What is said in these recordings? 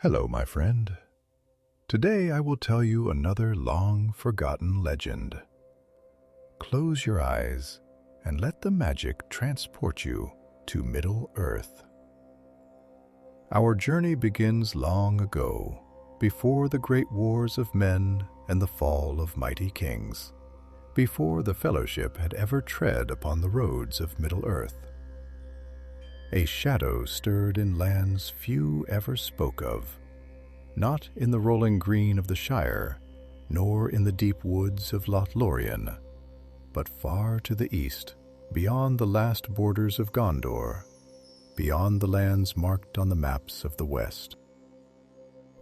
Hello, my friend. Today I will tell you another long-forgotten legend. Close your eyes and let the magic transport you to Middle-earth. Our journey begins long ago, before the great wars of men and the fall of mighty kings, before the Fellowship had ever tread upon the roads of Middle-earth. A shadow stirred in lands few ever spoke of, not in the rolling green of the Shire, nor in the deep woods of Lothlorien, but far to the east, beyond the last borders of Gondor, beyond the lands marked on the maps of the West.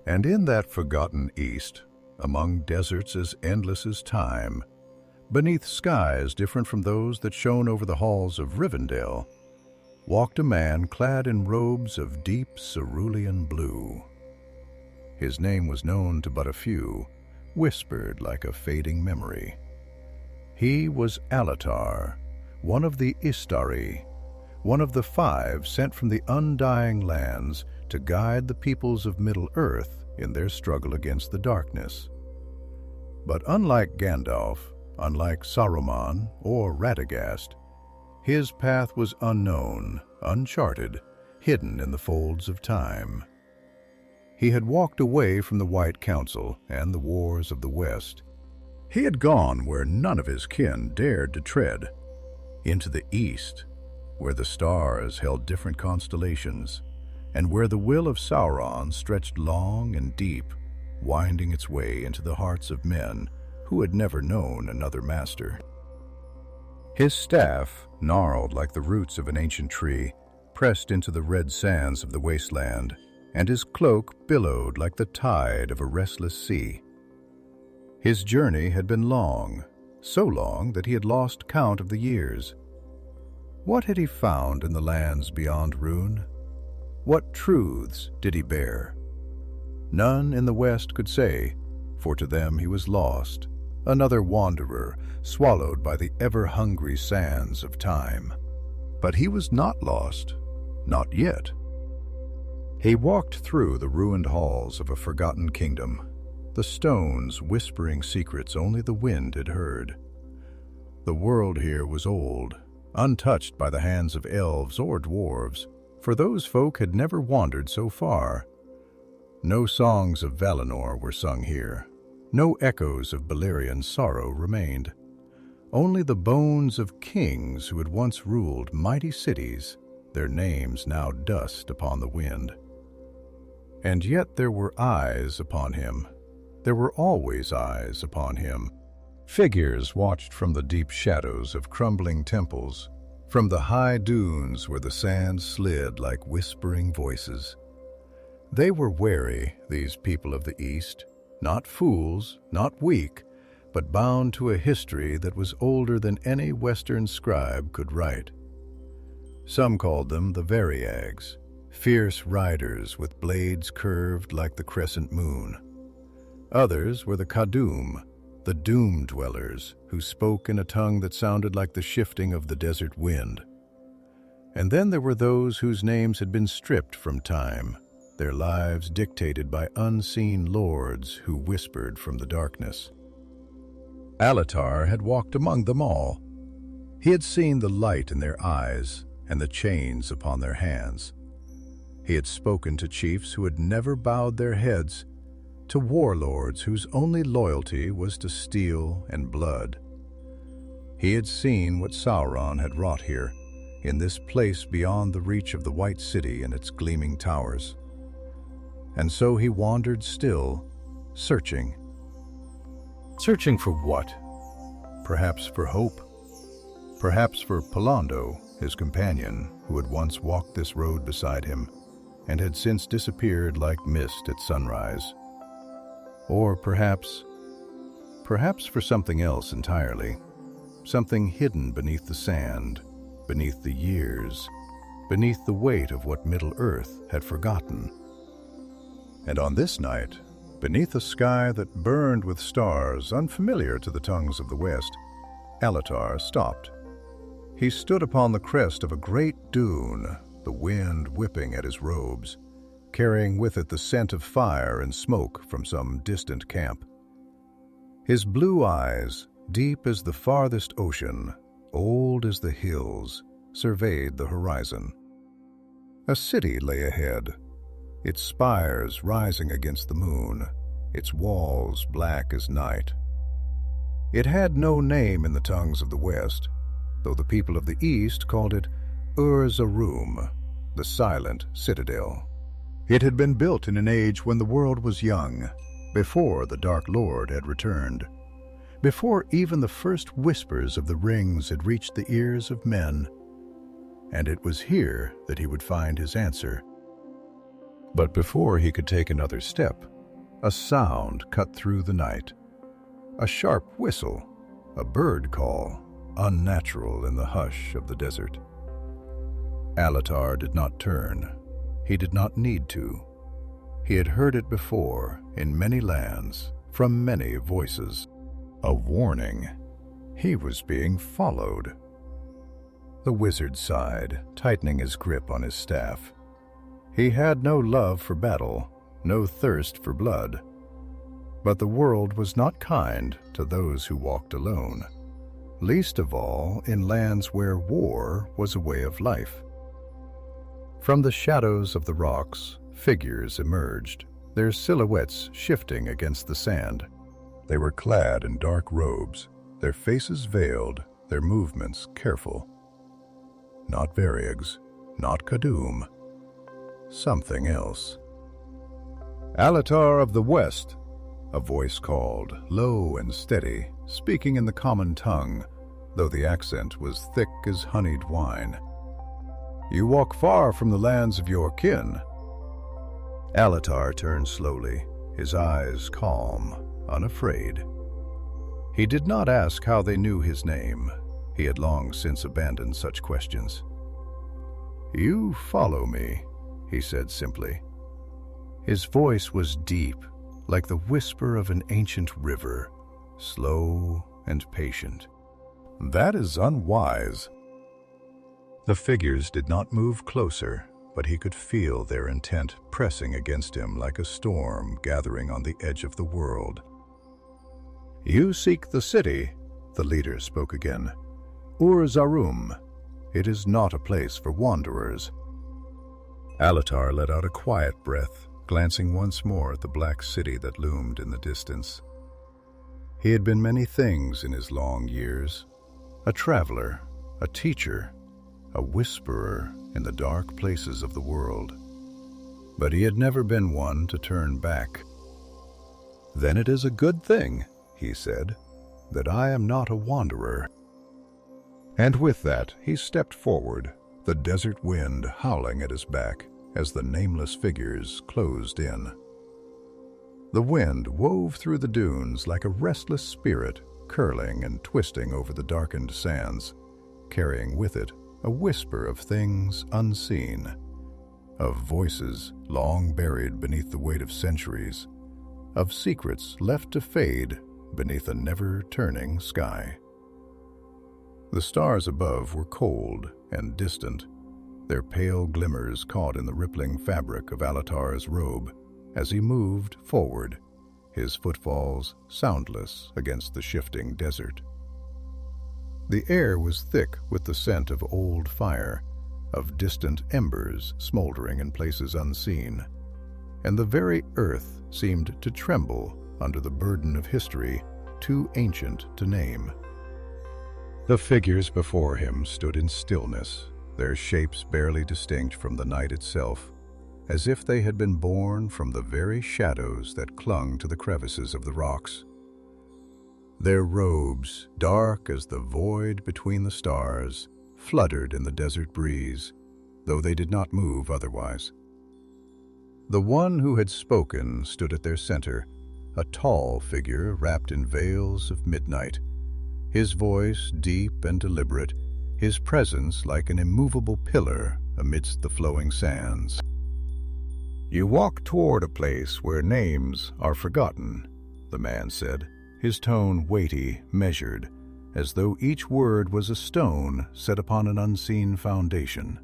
And in that forgotten east, among deserts as endless as time, beneath skies different from those that shone over the halls of Rivendell, walked a man clad in robes of deep cerulean blue. His name was known to but a few, whispered like a fading memory. He was Alatar, one of the Istari, one of the 5 sent from the undying lands to guide the peoples of Middle-earth in their struggle against the darkness. But unlike Gandalf, unlike Saruman or Radagast, his path was unknown, uncharted, hidden in the folds of time. He had walked away from the White Council and the wars of the West. He had gone where none of his kin dared to tread, into the East, where the stars held different constellations, and where the will of Sauron stretched long and deep, winding its way into the hearts of men who had never known another master. His staff, gnarled like the roots of an ancient tree, pressed into the red sands of the wasteland, and his cloak billowed like the tide of a restless sea. His journey had been long, so long that he had lost count of the years. What had he found in the lands beyond Rhûn? What truths did he bear? None in the West could say, for to them he was lost, another wanderer swallowed by the ever-hungry sands of time. But he was not lost, not yet. He walked through the ruined halls of a forgotten kingdom, the stones whispering secrets only the wind had heard. The world here was old, untouched by the hands of elves or dwarves, for those folk had never wandered so far. No songs of Valinor were sung here. No echoes of Beleriand's sorrow remained. Only the bones of kings who had once ruled mighty cities, their names now dust upon the wind. And yet there were eyes upon him. There were always eyes upon him. Figures watched from the deep shadows of crumbling temples, from the high dunes where the sand slid like whispering voices. They were wary, these people of the East, not fools, not weak, but bound to a history that was older than any Western scribe could write. Some called them the Variags, fierce riders with blades curved like the crescent moon. Others were the Kadum, the doom-dwellers, who spoke in a tongue that sounded like the shifting of the desert wind. And then there were those whose names had been stripped from time, their lives dictated by unseen lords who whispered from the darkness. Alatar had walked among them all. He had seen the light in their eyes and the chains upon their hands. He had spoken to chiefs who had never bowed their heads, to warlords whose only loyalty was to steel and blood. He had seen what Sauron had wrought here, in this place beyond the reach of the White City and its gleaming towers. And so he wandered still, searching. Searching for what? Perhaps for hope. Perhaps for Pallando, his companion, who had once walked this road beside him, and had since disappeared like mist at sunrise. Or perhaps for something else entirely, something hidden beneath the sand, beneath the years, beneath the weight of what Middle-earth had forgotten. And on this night, beneath a sky that burned with stars unfamiliar to the tongues of the West, Alatar stopped. He stood upon the crest of a great dune, the wind whipping at his robes. carrying with it the scent of fire and smoke from some distant camp. His blue eyes, deep as the farthest ocean, old as the hills, surveyed the horizon. A city lay ahead, its spires rising against the moon, its walls black as night. It had no name in the tongues of the West, though the people of the East called it Ur Zaram, the Silent Citadel. It had been built in an age when the world was young, before the Dark Lord had returned, before even the first whispers of the rings had reached the ears of men, and it was here that he would find his answer. But before he could take another step, a sound cut through the night. A sharp whistle, a bird call, unnatural in the hush of the desert. Alatar did not turn. He did not need to. He had heard it before, in many lands, from many voices. A warning. He was being followed. The wizard sighed, tightening his grip on his staff. He had no love for battle, no thirst for blood. But the world was not kind to those who walked alone, least of all in lands where war was a way of life. From the shadows of the rocks, figures emerged, their silhouettes shifting against the sand. They were clad in dark robes, their faces veiled, their movements careful. Not Variegs, not Kadum. Something else. Alatar of the West, a voice called, low and steady, speaking in the common tongue, though the accent was thick as honeyed wine. You walk far from the lands of your kin. Alatar turned slowly, his eyes calm, unafraid. He did not ask how they knew his name. He had long since abandoned such questions. You follow me, he said simply. His voice was deep, like the whisper of an ancient river, slow and patient. That is unwise. The figures did not move closer, but he could feel their intent pressing against him like a storm gathering on the edge of the world. You seek the city, the leader spoke again. Ur Zaram. It is not a place for wanderers. Alatar let out a quiet breath, glancing once more at the black city that loomed in the distance. He had been many things in his long years. A traveler, a teacher, a whisperer in the dark places of the world. But he had never been one to turn back. Then it is a good thing, he said, that I am not a wanderer. And with that, he stepped forward, the desert wind howling at his back as the nameless figures closed in. The wind wove through the dunes like a restless spirit, curling and twisting over the darkened sands, carrying with it a whisper of things unseen, of voices long buried beneath the weight of centuries, of secrets left to fade beneath a never-turning sky. The stars above were cold and distant, their pale glimmers caught in the rippling fabric of Alatar's robe as he moved forward, his footfalls soundless against the shifting desert. The air was thick with the scent of old fire, of distant embers smoldering in places unseen, and the very earth seemed to tremble under the burden of history too ancient to name. The figures before him stood in stillness, their shapes barely distinct from the night itself, as if they had been born from the very shadows that clung to the crevices of the rocks. Their robes, dark as the void between the stars, fluttered in the desert breeze, though they did not move otherwise. The one who had spoken stood at their center, a tall figure wrapped in veils of midnight, his voice deep and deliberate, his presence like an immovable pillar amidst the flowing sands. You walk toward a place where names are forgotten, the man said, his tone weighty, measured, as though each word was a stone set upon an unseen foundation.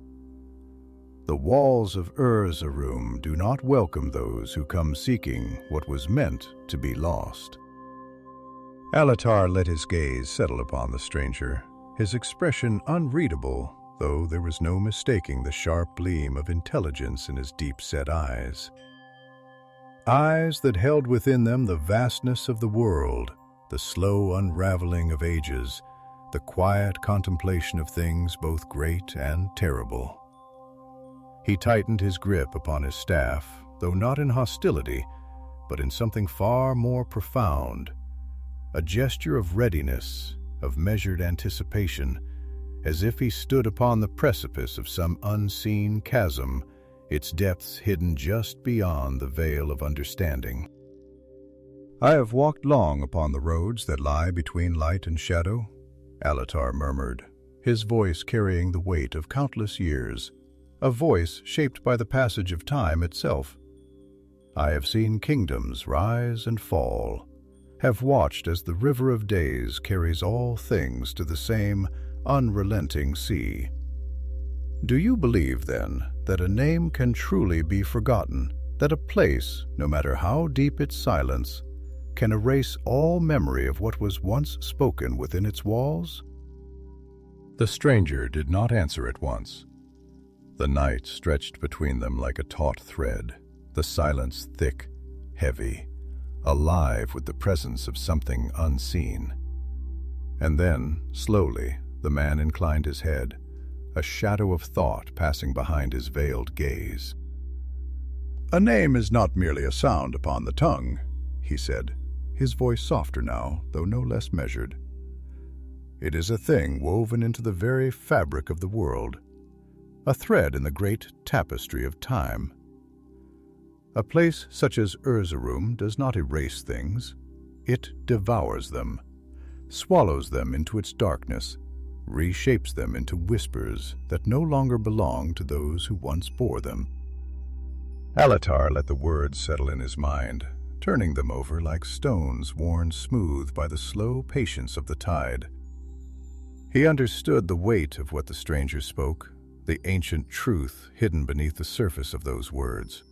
The walls of Ur Zaram do not welcome those who come seeking what was meant to be lost. Alatar let his gaze settle upon the stranger, his expression unreadable, though there was no mistaking the sharp gleam of intelligence in his deep-set eyes. Eyes that held within them the vastness of the world, the slow unraveling of ages, the quiet contemplation of things both great and terrible. He tightened his grip upon his staff, though not in hostility, but in something far more profound, a gesture of readiness, of measured anticipation, as if he stood upon the precipice of some unseen chasm, its depths hidden just beyond the veil of understanding. "I have walked long upon the roads that lie between light and shadow," Alatar murmured, his voice carrying the weight of countless years, a voice shaped by the passage of time itself. "I have seen kingdoms rise and fall, have watched as the river of days carries all things to the same unrelenting sea. Do you believe, then, that a name can truly be forgotten, that a place, no matter how deep its silence, can erase all memory of what was once spoken within its walls?" The stranger did not answer at once. The night stretched between them like a taut thread, the silence thick, heavy, alive with the presence of something unseen. And then, slowly, the man inclined his head, a shadow of thought passing behind his veiled gaze. "A name is not merely a sound upon the tongue," he said, his voice softer now, though no less measured. "It is a thing woven into the very fabric of the world, a thread in the great tapestry of time. A place such as Ur Zaram does not erase things. It devours them, swallows them into its darkness, reshapes them into whispers that no longer belong to those who once bore them." Alatar let the words settle in his mind, turning them over like stones worn smooth by the slow patience of the tide. He understood the weight of what the stranger spoke, the ancient truth hidden beneath the surface of those words.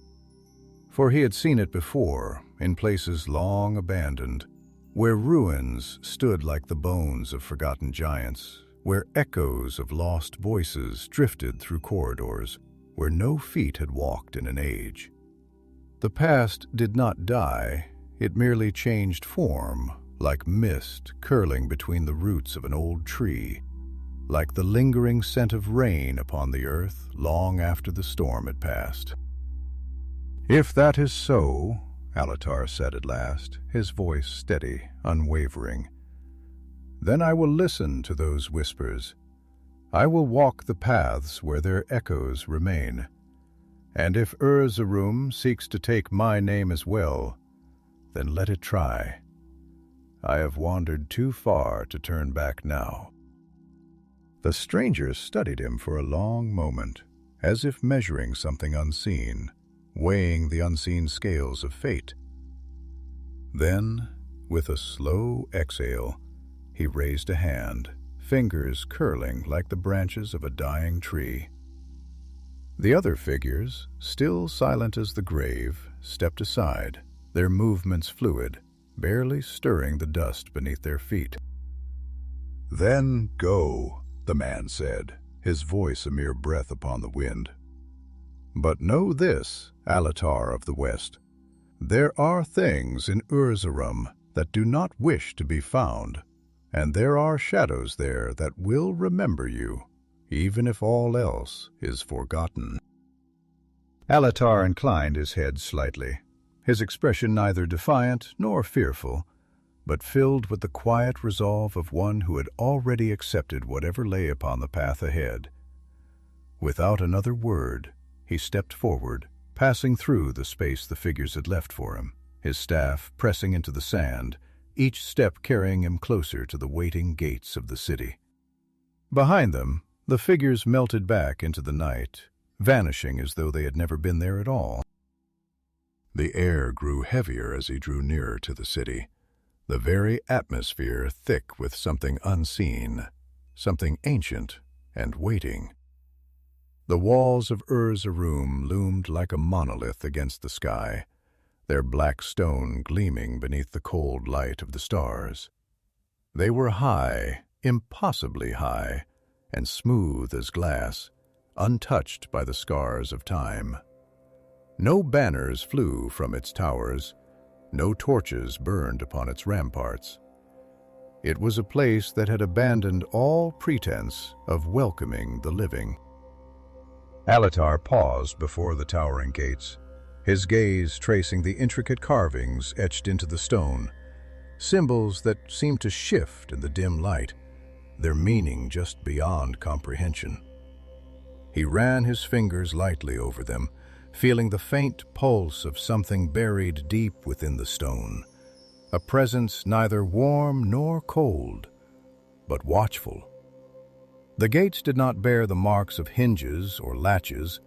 For he had seen it before, in places long abandoned, where ruins stood like the bones of forgotten giants, where echoes of lost voices drifted through corridors, where no feet had walked in an age. The past did not die, it merely changed form, like mist curling between the roots of an old tree, like the lingering scent of rain upon the earth long after the storm had passed. "If that is so," Alatar said at last, his voice steady, unwavering, "then I will listen to those whispers. I will walk the paths where their echoes remain. And if Ur Zaram seeks to take my name as well, then let it try. I have wandered too far to turn back now." The stranger studied him for a long moment, as if measuring something unseen, weighing the unseen scales of fate. Then, with a slow exhale, he raised a hand, fingers curling like the branches of a dying tree. The other figures, still silent as the grave, stepped aside, their movements fluid, barely stirring the dust beneath their feet. "Then go," the man said, his voice a mere breath upon the wind. "But know this, Alatar of the West, there are things in Ur Zaram that do not wish to be found, and there are shadows there that will remember you, even if all else is forgotten." Alatar inclined his head slightly, his expression neither defiant nor fearful, but filled with the quiet resolve of one who had already accepted whatever lay upon the path ahead. Without another word, he stepped forward, passing through the space the figures had left for him, his staff pressing into the sand, each step carrying him closer to the waiting gates of the city. Behind them, the figures melted back into the night, vanishing as though they had never been there at all. The air grew heavier as he drew nearer to the city, the very atmosphere thick with something unseen, something ancient and waiting. The walls of Ur Zaram loomed like a monolith against the sky, their black stone gleaming beneath the cold light of the stars. They were high, impossibly high, and smooth as glass, untouched by the scars of time. No banners flew from its towers, no torches burned upon its ramparts. It was a place that had abandoned all pretense of welcoming the living. Alatar paused before the towering gates, his gaze tracing the intricate carvings etched into the stone, symbols that seemed to shift in the dim light, their meaning just beyond comprehension. He ran his fingers lightly over them, feeling the faint pulse of something buried deep within the stone, a presence neither warm nor cold, but watchful. The gates did not bear the marks of hinges or latches,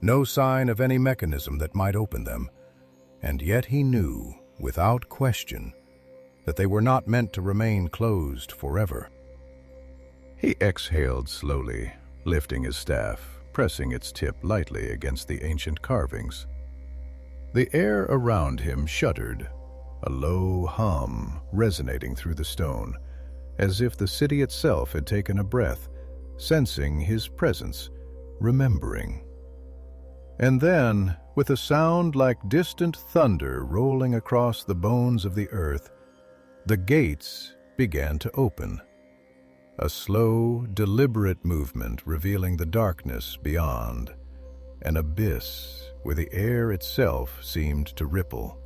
no sign of any mechanism that might open them, and yet he knew, without question, that they were not meant to remain closed forever. He exhaled slowly, lifting his staff, pressing its tip lightly against the ancient carvings. The air around him shuddered, a low hum resonating through the stone, as if the city itself had taken a breath, sensing his presence, remembering. And then, with a sound like distant thunder rolling across the bones of the earth, the gates began to open. A slow, deliberate movement revealing the darkness beyond, an abyss where the air itself seemed to ripple,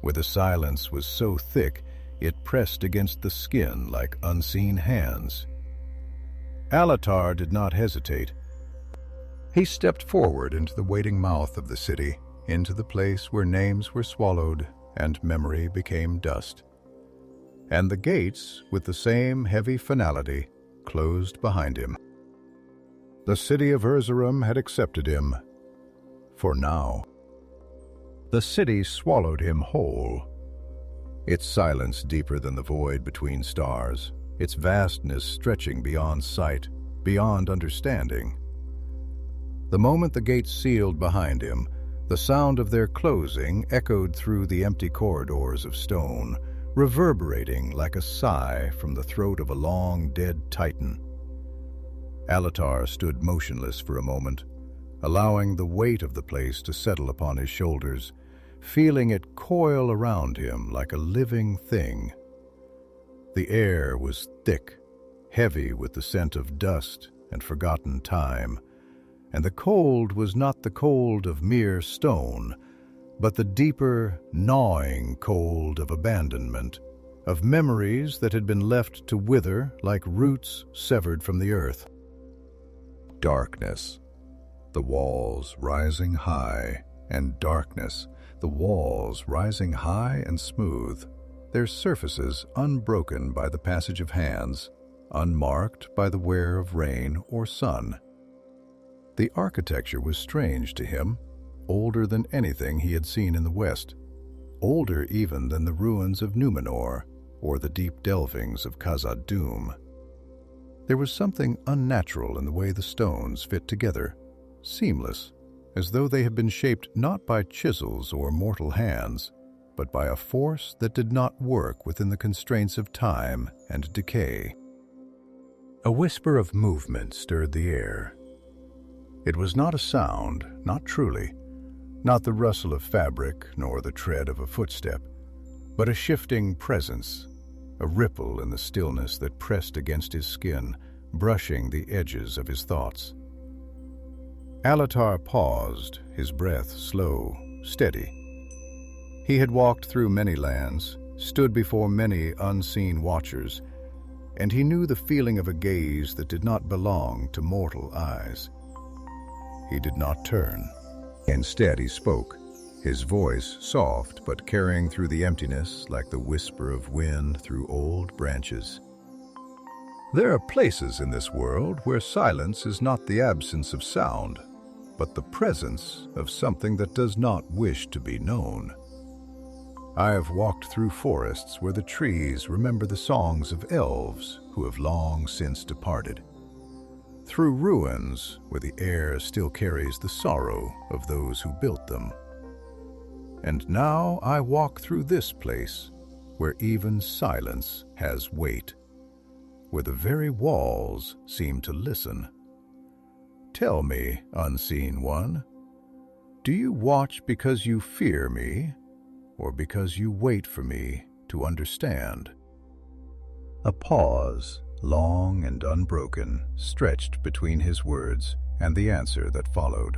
where the silence was so thick it pressed against the skin like unseen hands. Alatar did not hesitate. He stepped forward into the waiting mouth of the city, into the place where names were swallowed and memory became dust. And the gates, with the same heavy finality, closed behind him. The city of Ur Zaram had accepted him, for now. The city swallowed him whole, its silence deeper than the void between stars, its vastness stretching beyond sight, beyond understanding. The moment the gates sealed behind him, the sound of their closing echoed through the empty corridors of stone, reverberating like a sigh from the throat of a long-dead titan. Alatar stood motionless for a moment, allowing the weight of the place to settle upon his shoulders, feeling it coil around him like a living thing. The air was thick, heavy with the scent of dust and forgotten time, and the cold was not the cold of mere stone, but the deeper, gnawing cold of abandonment, of memories that had been left to wither like roots severed from the earth. Darkness, the walls rising high, and darkness, the walls rising high and smooth, their surfaces unbroken by the passage of hands, unmarked by the wear of rain or sun. The architecture was strange to him, older than anything he had seen in the West, older even than the ruins of Numenor or the deep delvings of Khazad-dûm. There was something unnatural in the way the stones fit together, seamless, as though they had been shaped not by chisels or mortal hands, but by a force that did not work within the constraints of time and decay. A whisper of movement stirred the air. It was not a sound, not truly, not the rustle of fabric nor the tread of a footstep, but a shifting presence, a ripple in the stillness that pressed against his skin, brushing the edges of his thoughts. Alatar paused, his breath slow, steady. He had walked through many lands, stood before many unseen watchers, and he knew the feeling of a gaze that did not belong to mortal eyes. He did not turn. Instead, he spoke, his voice soft but carrying through the emptiness like the whisper of wind through old branches. There are places in this world where silence is not the absence of sound, but the presence of something that does not wish to be known. I have walked through forests where the trees remember the songs of elves who have long since departed, through ruins where the air still carries the sorrow of those who built them. And now I walk through this place where even silence has weight, where the very walls seem to listen. Tell me, unseen one, do you watch because you fear me, or because you wait for me to understand? A pause, long and unbroken, stretched between his words and the answer that followed.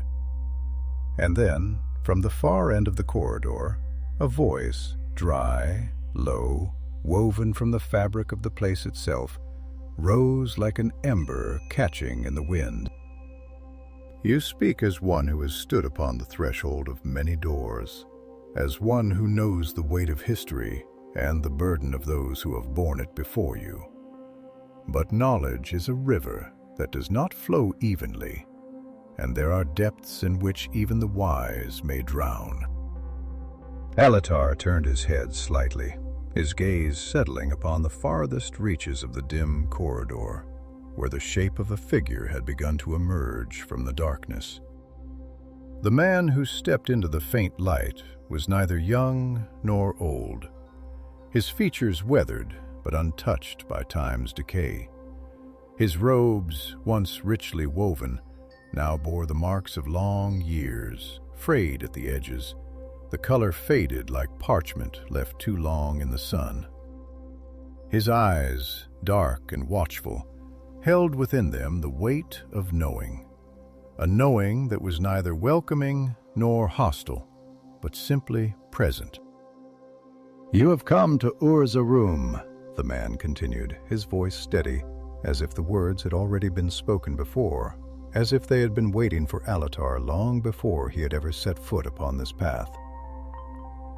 And then, from the far end of the corridor, a voice, dry, low, woven from the fabric of the place itself, rose like an ember catching in the wind. You speak as one who has stood upon the threshold of many doors, as one who knows the weight of history and the burden of those who have borne it before you. But knowledge is a river that does not flow evenly, and there are depths in which even the wise may drown. Alatar turned his head slightly, his gaze settling upon the farthest reaches of the dim corridor, where the shape of a figure had begun to emerge from the darkness. The man who stepped into the faint light was neither young nor old, his features weathered but untouched by time's decay. His robes, once richly woven, now bore the marks of long years, frayed at the edges, the color faded like parchment left too long in the sun. His eyes, dark and watchful, held within them the weight of knowing, a knowing that was neither welcoming nor hostile, but simply present. "You have come to Ur Zaram," the man continued, his voice steady, as if the words had already been spoken before, as if they had been waiting for Alatar long before he had ever set foot upon this path.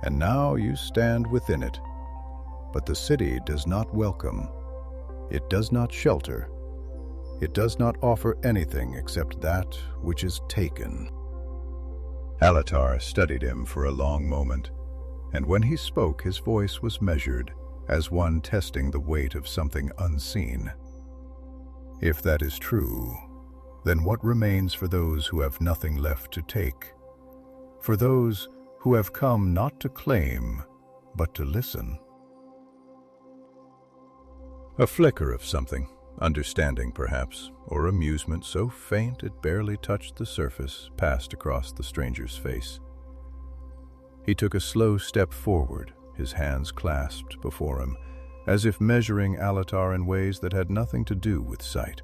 "And now you stand within it, but the city does not welcome, it does not shelter, it does not offer anything except that which is taken." Alatar studied him for a long moment, and when he spoke his voice was measured, as one testing the weight of something unseen. "If that is true, then what remains for those who have nothing left to take? For those who have come not to claim, but to listen?" A flicker of something, understanding perhaps, or amusement so faint it barely touched the surface, passed across the stranger's face. He took a slow step forward, his hands clasped before him, as if measuring Alatar in ways that had nothing to do with sight.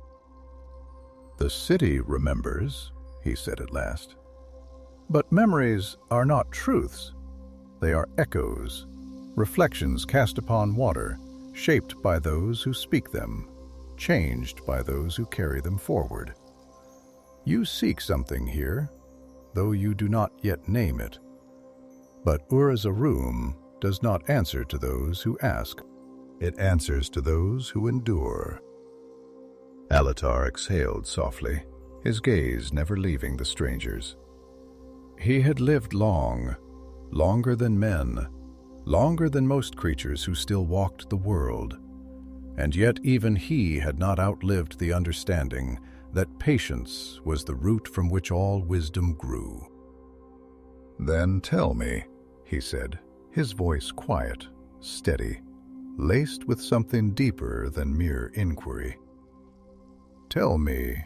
"The city remembers," he said at last. "But memories are not truths. They are echoes, reflections cast upon water, shaped by those who speak them, changed by those who carry them forward. You seek something here, though you do not yet name it. But Ur Zaram does not answer to those who ask. It answers to those who endure." Alatar exhaled softly, his gaze never leaving the stranger's. He had lived long, longer than men, longer than most creatures who still walked the world, and yet even he had not outlived the understanding that patience was the root from which all wisdom grew. "Then tell me," he said, his voice quiet, steady, laced with something deeper than mere inquiry. "Tell me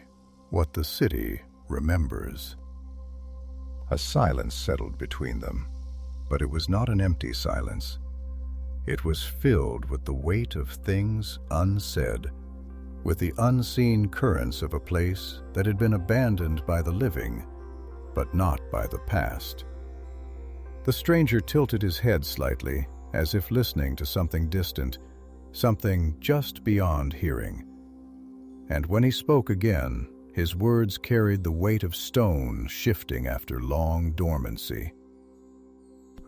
what the city remembers." A silence settled between them, but it was not an empty silence. It was filled with the weight of things unsaid, with the unseen currents of a place that had been abandoned by the living, but not by the past. The stranger tilted his head slightly, as if listening to something distant, something just beyond hearing. And when he spoke again, his words carried the weight of stone shifting after long dormancy.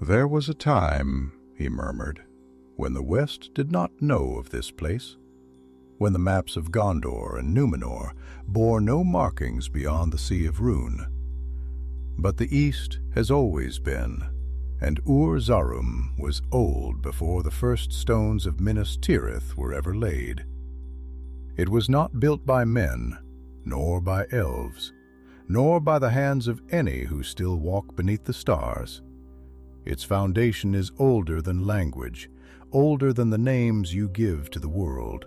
"There was a time," he murmured, "when the West did not know of this place, when the maps of Gondor and Númenor bore no markings beyond the Sea of Rhûn. But the East has always been, and Ur Zaram was old before the first stones of Minas Tirith were ever laid. It was not built by men, nor by elves, nor by the hands of any who still walk beneath the stars. Its foundation is older than language, older than the names you give to the world.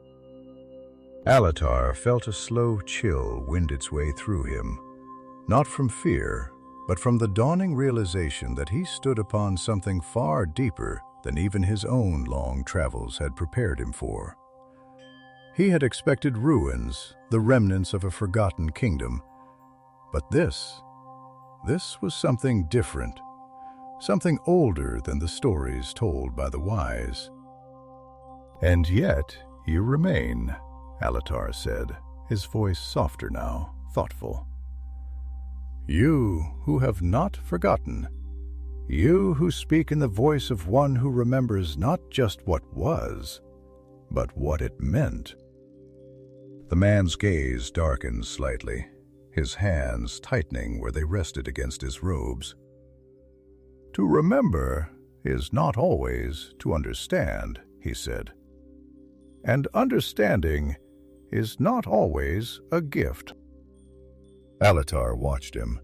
Alatar felt a slow chill wind its way through him, not from fear, but from the dawning realization that he stood upon something far deeper than even his own long travels had prepared him for. He had expected ruins, the remnants of a forgotten kingdom, but this was something different, something older than the stories told by the wise. "And yet you remain," Alatar said, his voice softer now, thoughtful. "You who have not forgotten, you who speak in the voice of one who remembers not just what was, but what it meant." The man's gaze darkened slightly, his hands tightening where they rested against his robes. "To remember is not always to understand," he said. "And understanding is not always a gift." Alatar watched him,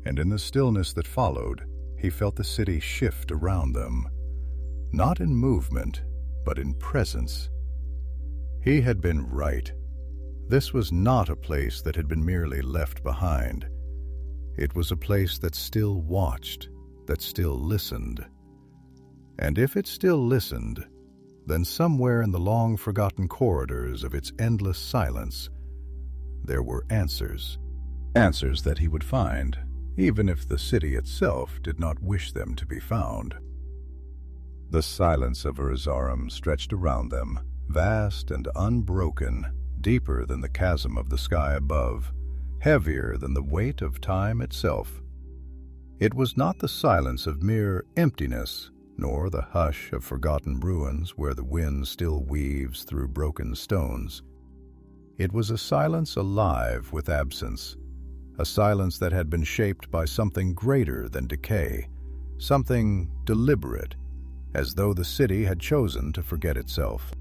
and in the stillness that followed, he felt the city shift around them, not in movement, but in presence. He had been right. This was not a place that had been merely left behind. It was a place that still watched, that still listened. And if it still listened, then somewhere in the long-forgotten corridors of its endless silence, there were answers. Answers that he would find, even if the city itself did not wish them to be found. The silence of Ur Zaram stretched around them, vast and unbroken, deeper than the chasm of the sky above, heavier than the weight of time itself. It was not the silence of mere emptiness, nor the hush of forgotten ruins where the wind still weaves through broken stones. It was a silence alive with absence, a silence that had been shaped by something greater than decay, something deliberate, as though the city had chosen to forget itself.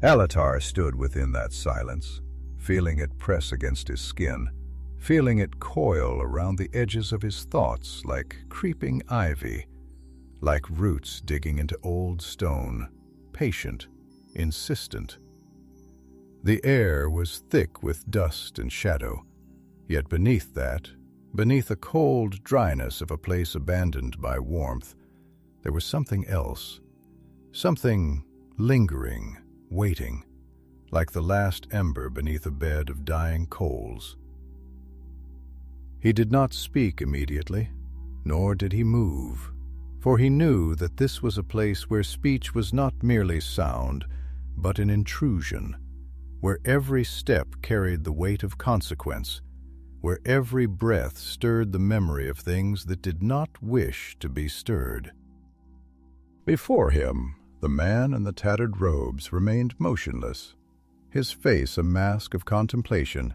Alatar stood within that silence, feeling it press against his skin, feeling it coil around the edges of his thoughts like creeping ivy, like roots digging into old stone, patient, insistent. The air was thick with dust and shadow, yet beneath that, beneath the cold dryness of a place abandoned by warmth, there was something else, something lingering, waiting, like the last ember beneath a bed of dying coals. He did not speak immediately, nor did he move, for he knew that this was a place where speech was not merely sound, but an intrusion, where every step carried the weight of consequence, where every breath stirred the memory of things that did not wish to be stirred. Before him, the man in the tattered robes remained motionless, his face a mask of contemplation,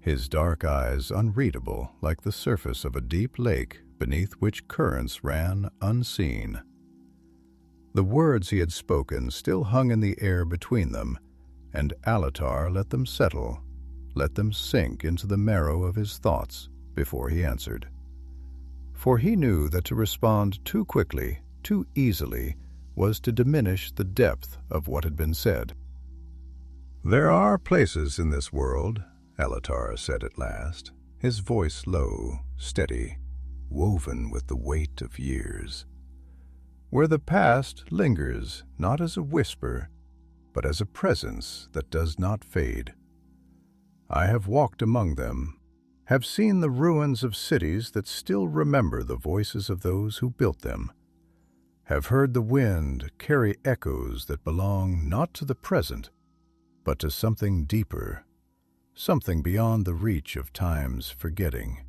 his dark eyes unreadable like the surface of a deep lake beneath which currents ran unseen. The words he had spoken still hung in the air between them, and Alatar let them settle, let them sink into the marrow of his thoughts before he answered. For he knew that to respond too quickly, too easily, was to diminish the depth of what had been said. "There are places in this world," Alatar said at last, his voice low, steady, woven with the weight of years, "where the past lingers not as a whisper, but as a presence that does not fade. I have walked among them, have seen the ruins of cities that still remember the voices of those who built them, have heard the wind carry echoes that belong not to the present, but to something deeper, something beyond the reach of time's forgetting.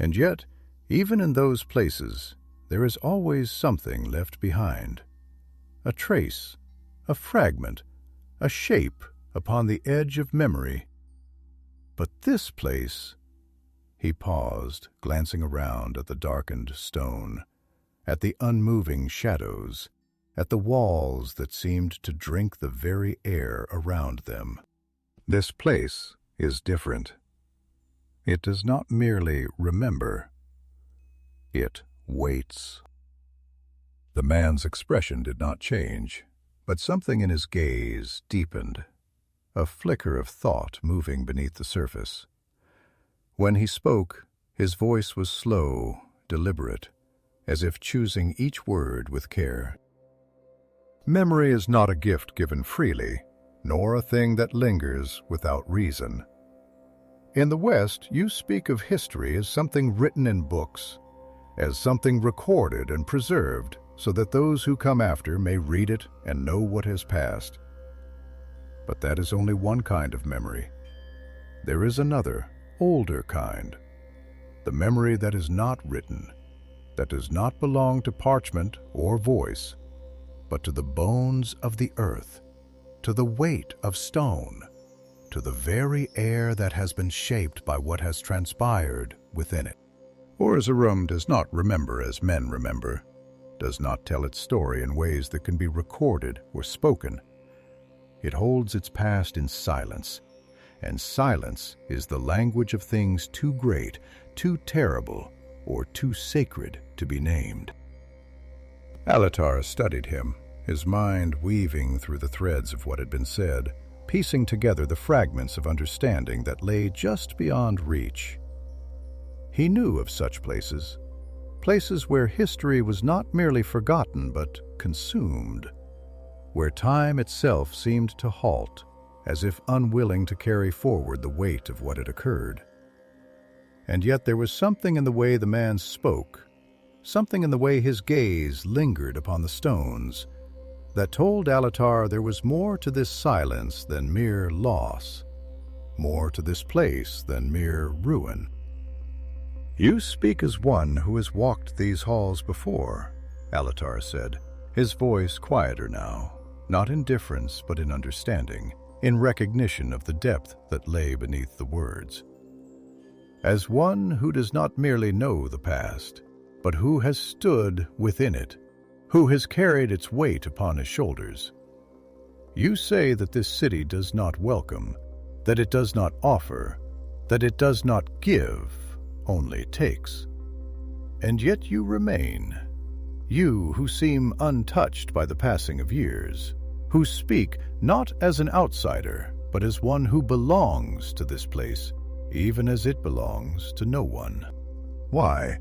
And yet, even in those places, there is always something left behind, a trace, a fragment, a shape upon the edge of memory. But this place—" He paused, glancing around at the darkened stone, at the unmoving shadows, at the walls that seemed to drink the very air around them. "This place is different. It does not merely remember, it waits. The man's expression did not change, but something in his gaze deepened, a flicker of thought moving beneath the surface. When he spoke, his voice was slow, deliberate, as if choosing each word with care. Memory is not a gift given freely, nor a thing that lingers without reason. In the West, you speak of history as something written in books, as something recorded and preserved so that those who come after may read it and know what has passed. But that is only one kind of memory. There is another, older kind, the memory that is not written, that does not belong to parchment or voice, but to the bones of the earth, to the weight of stone, to the very air that has been shaped by what has transpired within it. Ur Zaram does not remember as men remember, does not tell its story in ways that can be recorded or spoken. It holds its past in silence, and silence is the language of things too great, too terrible, or too sacred to be named. Alatar studied him, his mind weaving through the threads of what had been said, piecing together the fragments of understanding that lay just beyond reach. He knew of such places, places where history was not merely forgotten but consumed, where time itself seemed to halt, as if unwilling to carry forward the weight of what had occurred. And yet there was something in the way the man spoke, something in the way his gaze lingered upon the stones, that told Alatar there was more to this silence than mere loss, more to this place than mere ruin. "You speak as one who has walked these halls before," Alatar said, his voice quieter now, not in difference but in understanding, in recognition of the depth that lay beneath the words. "As one who does not merely know the past, but who has stood within it, who has carried its weight upon his shoulders. You say that this city does not welcome, that it does not offer, that it does not give, only takes. And yet you remain, you who seem untouched by the passing of years, who speak not as an outsider, but as one who belongs to this place, even as it belongs to no one. Why?"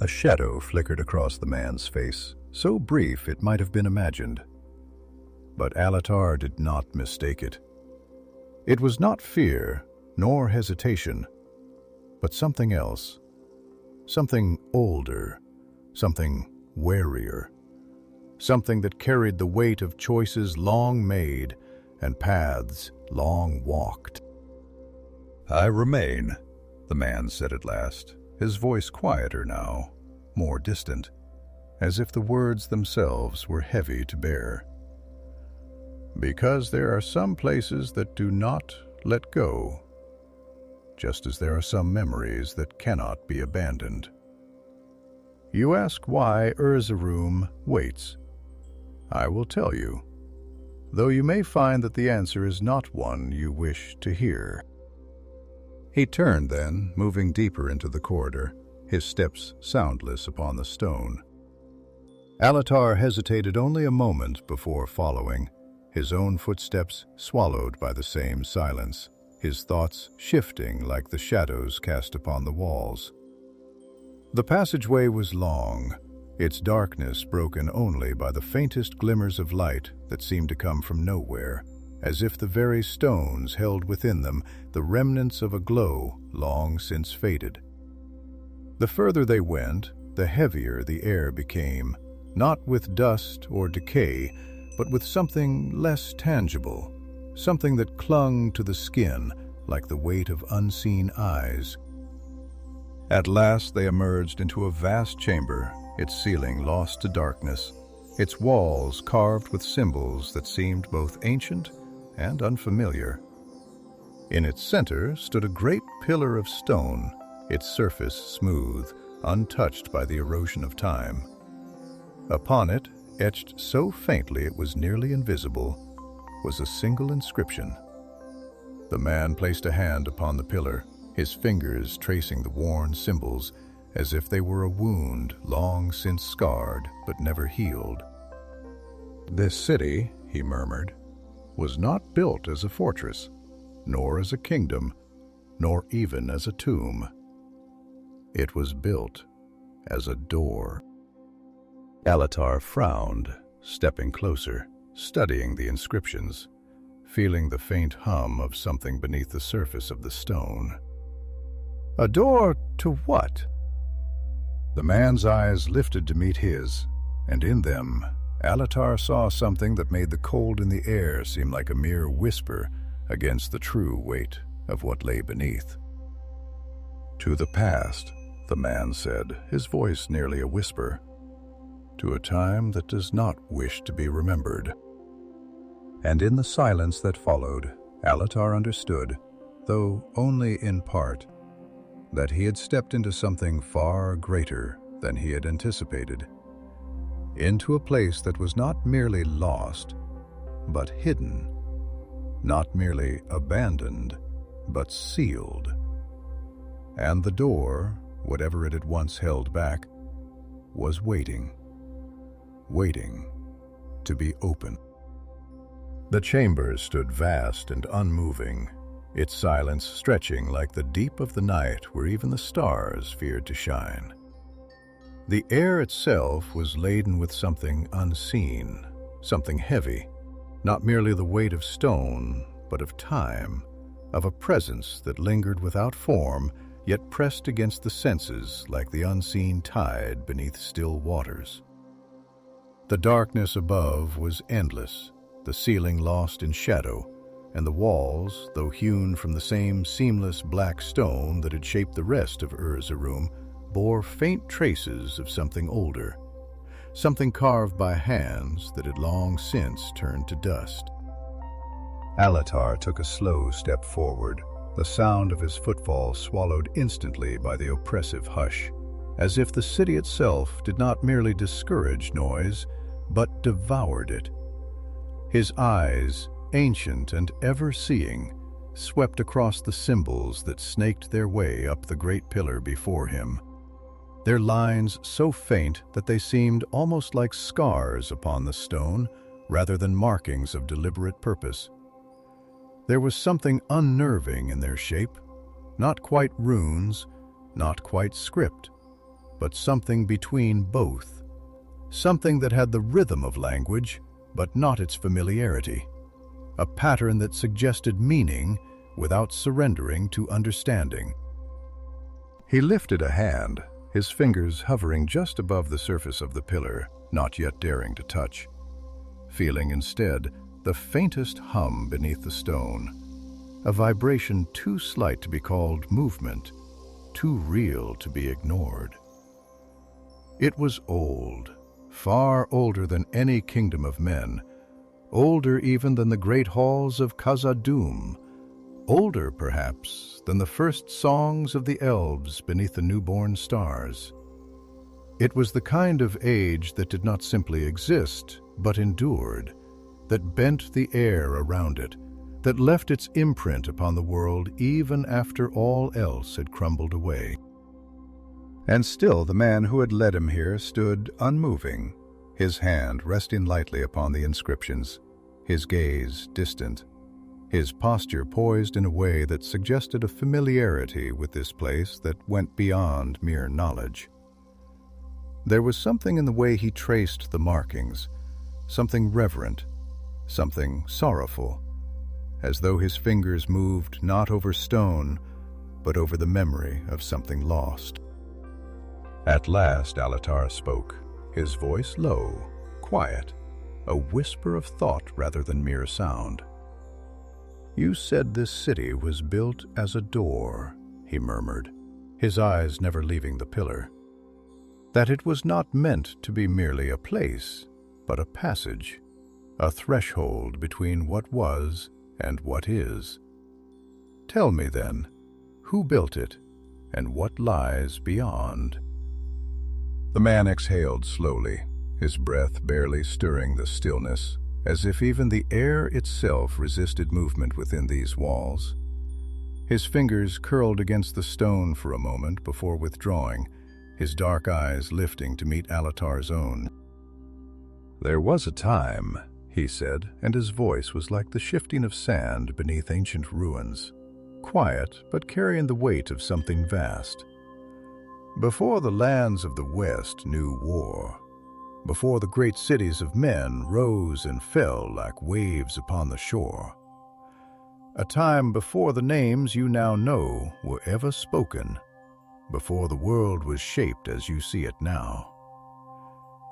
A shadow flickered across the man's face, so brief it might have been imagined. But Alatar did not mistake it. It was not fear, nor hesitation, but something else, something older, something warier, something that carried the weight of choices long made and paths long walked. "I remain," the man said at last, his voice quieter now, more distant, as if the words themselves were heavy to bear. "Because there are some places that do not let go, just as there are some memories that cannot be abandoned. You ask why Ur Zaram waits. I will tell you, though you may find that the answer is not one you wish to hear." He turned then, moving deeper into the corridor, his steps soundless upon the stone. Alatar hesitated only a moment before following, his own footsteps swallowed by the same silence, his thoughts shifting like the shadows cast upon the walls. The passageway was long, its darkness broken only by the faintest glimmers of light that seemed to come from nowhere, as if the very stones held within them the remnants of a glow long since faded. The further they went, the heavier the air became, not with dust or decay, but with something less tangible, something that clung to the skin like the weight of unseen eyes. At last they emerged into a vast chamber, its ceiling lost to darkness, its walls carved with symbols that seemed both ancient and unfamiliar. In its center stood a great pillar of stone, its surface smooth, untouched by the erosion of time. Upon it, etched so faintly it was nearly invisible, was a single inscription. The man placed a hand upon the pillar, his fingers tracing the worn symbols as if they were a wound long since scarred but never healed. "This city," he murmured, "was not built as a fortress, nor as a kingdom, nor even as a tomb. It was built as a door." Alatar frowned, stepping closer, studying the inscriptions, feeling the faint hum of something beneath the surface of the stone. "A door to what?" The man's eyes lifted to meet his, and in them, Alatar saw something that made the cold in the air seem like a mere whisper against the true weight of what lay beneath. "To the past," the man said, his voice nearly a whisper. "To a time that does not wish to be remembered." And in the silence that followed, Alatar understood, though only in part, that he had stepped into something far greater than he had anticipated. Into a place that was not merely lost, but hidden. Not merely abandoned, but sealed. And the door, whatever it had once held back, was waiting to be opened. The chamber stood vast and unmoving, its silence stretching like the deep of the night where even the stars feared to shine. The air itself was laden with something unseen, something heavy, not merely the weight of stone, but of time, of a presence that lingered without form, yet pressed against the senses like the unseen tide beneath still waters. The darkness above was endless, the ceiling lost in shadow, and the walls, though hewn from the same seamless black stone that had shaped the rest of Ur Zaram, bore faint traces of something older, something carved by hands that had long since turned to dust. Alatar took a slow step forward, the sound of his footfall swallowed instantly by the oppressive hush, as if the city itself did not merely discourage noise, but devoured it. His eyes, ancient and ever-seeing, swept across the symbols that snaked their way up the great pillar before him, their lines so faint that they seemed almost like scars upon the stone rather than markings of deliberate purpose. There was something unnerving in their shape, not quite runes, not quite script, but something between both, something that had the rhythm of language, but not its familiarity, a pattern that suggested meaning without surrendering to understanding. He lifted a hand, his fingers hovering just above the surface of the pillar, not yet daring to touch, feeling instead the faintest hum beneath the stone, a vibration too slight to be called movement, too real to be ignored. It was old, far older than any kingdom of men, older even than the great halls of Khazad-dûm, older, perhaps, than the first songs of the elves beneath the newborn stars. It was the kind of age that did not simply exist, but endured, that bent the air around it, that left its imprint upon the world even after all else had crumbled away. And still the man who had led him here stood unmoving, his hand resting lightly upon the inscriptions, his gaze distant, his posture poised in a way that suggested a familiarity with this place that went beyond mere knowledge. There was something in the way he traced the markings, something reverent, something sorrowful, as though his fingers moved not over stone, but over the memory of something lost. At last Alatar spoke, his voice low, quiet, a whisper of thought rather than mere sound. "You said this city was built as a door," he murmured, his eyes never leaving the pillar. "That it was not meant to be merely a place, but a passage, a threshold between what was and what is. Tell me then, who built it, and what lies beyond?" The man exhaled slowly, his breath barely stirring the stillness, as if even the air itself resisted movement within these walls. His fingers curled against the stone for a moment before withdrawing, his dark eyes lifting to meet Alatar's own. "There was a time," he said, and his voice was like the shifting of sand beneath ancient ruins, quiet but carrying the weight of something vast. "Before the lands of the West knew war, before the great cities of men rose and fell like waves upon the shore, a time before the names you now know were ever spoken, before the world was shaped as you see it now.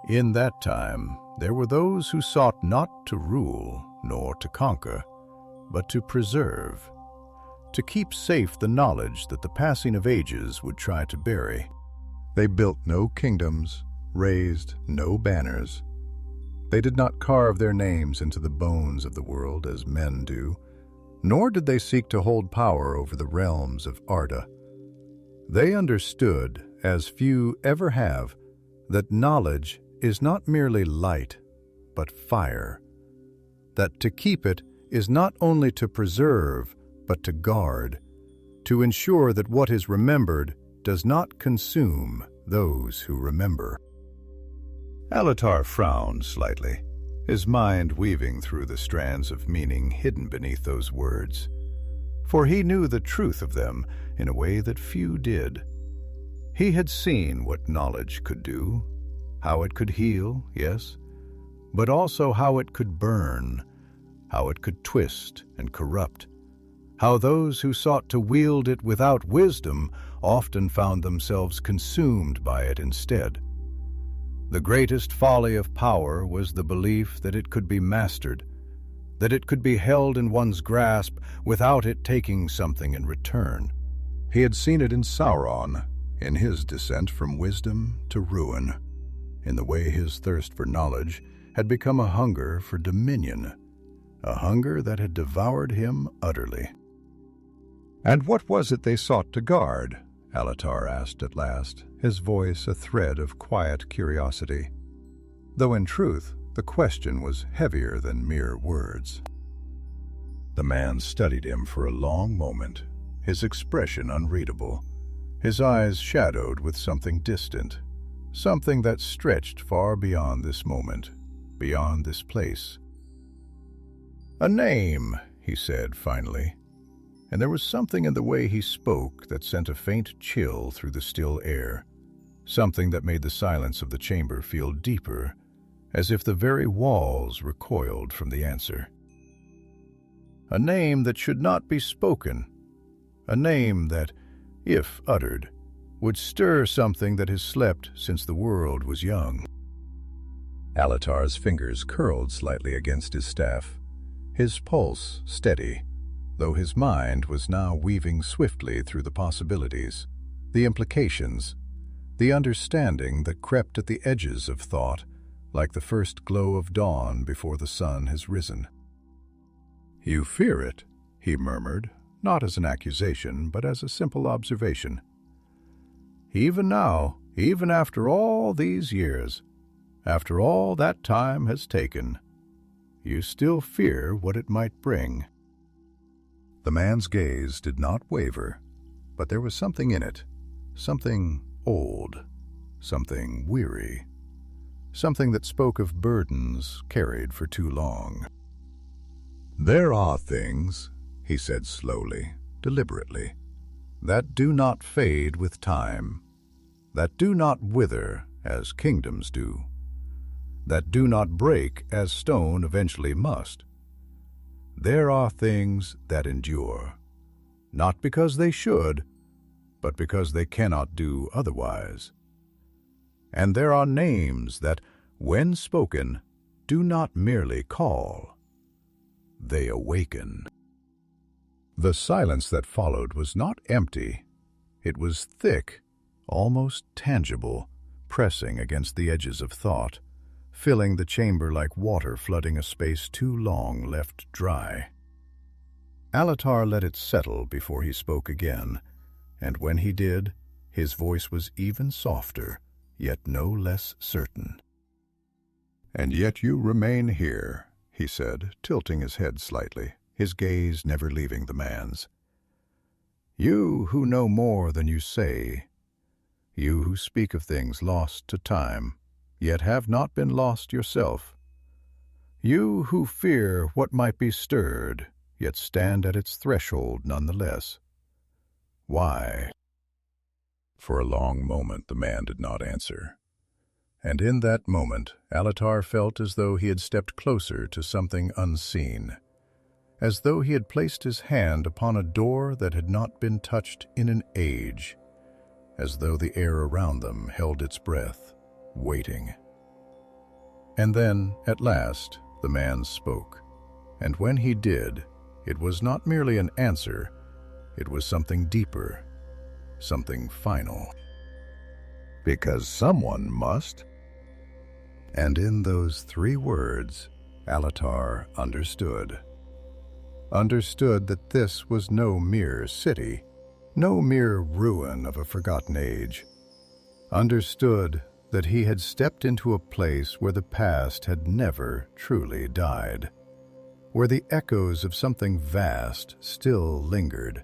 In that time, there were those who sought not to rule nor to conquer, but to preserve, to keep safe the knowledge that the passing of ages would try to bury. They built no kingdoms, raised no banners. They did not carve their names into the bones of the world as men do, nor did they seek to hold power over the realms of Arda. They understood, as few ever have, that knowledge is not merely light, but fire, that to keep it is not only to preserve, but to guard, to ensure that what is remembered does not consume those who remember." Alatar frowned slightly, his mind weaving through the strands of meaning hidden beneath those words, for he knew the truth of them in a way that few did. He had seen what knowledge could do, how it could heal, yes, but also how it could burn, how it could twist and corrupt, how those who sought to wield it without wisdom often found themselves consumed by it instead. The greatest folly of power was the belief that it could be mastered, that it could be held in one's grasp without it taking something in return. He had seen it in Sauron, in his descent from wisdom to ruin, in the way his thirst for knowledge had become a hunger for dominion, a hunger that had devoured him utterly. "And what was it they sought to guard?" Alatar asked at last, his voice a thread of quiet curiosity, though in truth the question was heavier than mere words. The man studied him for a long moment, his expression unreadable, his eyes shadowed with something distant, something that stretched far beyond this moment, beyond this place. "A name," he said finally, and there was something in the way he spoke that sent a faint chill through the still air, something that made the silence of the chamber feel deeper, as if the very walls recoiled from the answer. "A name that should not be spoken, a name that, if uttered, would stir something that has slept since the world was young." Alatar's fingers curled slightly against his staff, his pulse steady, though his mind was now weaving swiftly through the possibilities, the implications, the understanding that crept at the edges of thought, like the first glow of dawn before the sun has risen. "You fear it," he murmured, not as an accusation, but as a simple observation. "Even now, even after all these years, after all that time has taken, you still fear what it might bring." The man's gaze did not waver, but there was something in it, something old, something weary, something that spoke of burdens carried for too long. "There are things," he said slowly, deliberately, "that do not fade with time, that do not wither as kingdoms do, that do not break as stone eventually must. There are things that endure, not because they should, but because they cannot do otherwise. And there are names that, when spoken, do not merely call, they awaken." The silence that followed was not empty. It was thick, almost tangible, pressing against the edges of thought, filling the chamber like water flooding a space too long left dry. Alatar let it settle before he spoke again, and when he did, his voice was even softer, yet no less certain. "And yet you remain here," he said, tilting his head slightly, his gaze never leaving the man's. You who know more than you say, you who speak of things lost to time, yet have not been lost yourself, you who fear what might be stirred, yet stand at its threshold nonetheless. Why? For a long moment the man did not answer. And in that moment, Alatar felt as though he had stepped closer to something unseen, as though he had placed his hand upon a door that had not been touched in an age, as though the air around them held its breath, waiting. And then, at last, the man spoke, and when he did, it was not merely an answer, it was something deeper, something final. Because someone must. And in those 3 words, Alatar understood. Understood that this was no mere city, no mere ruin of a forgotten age. Understood that he had stepped into a place where the past had never truly died, where the echoes of something vast still lingered,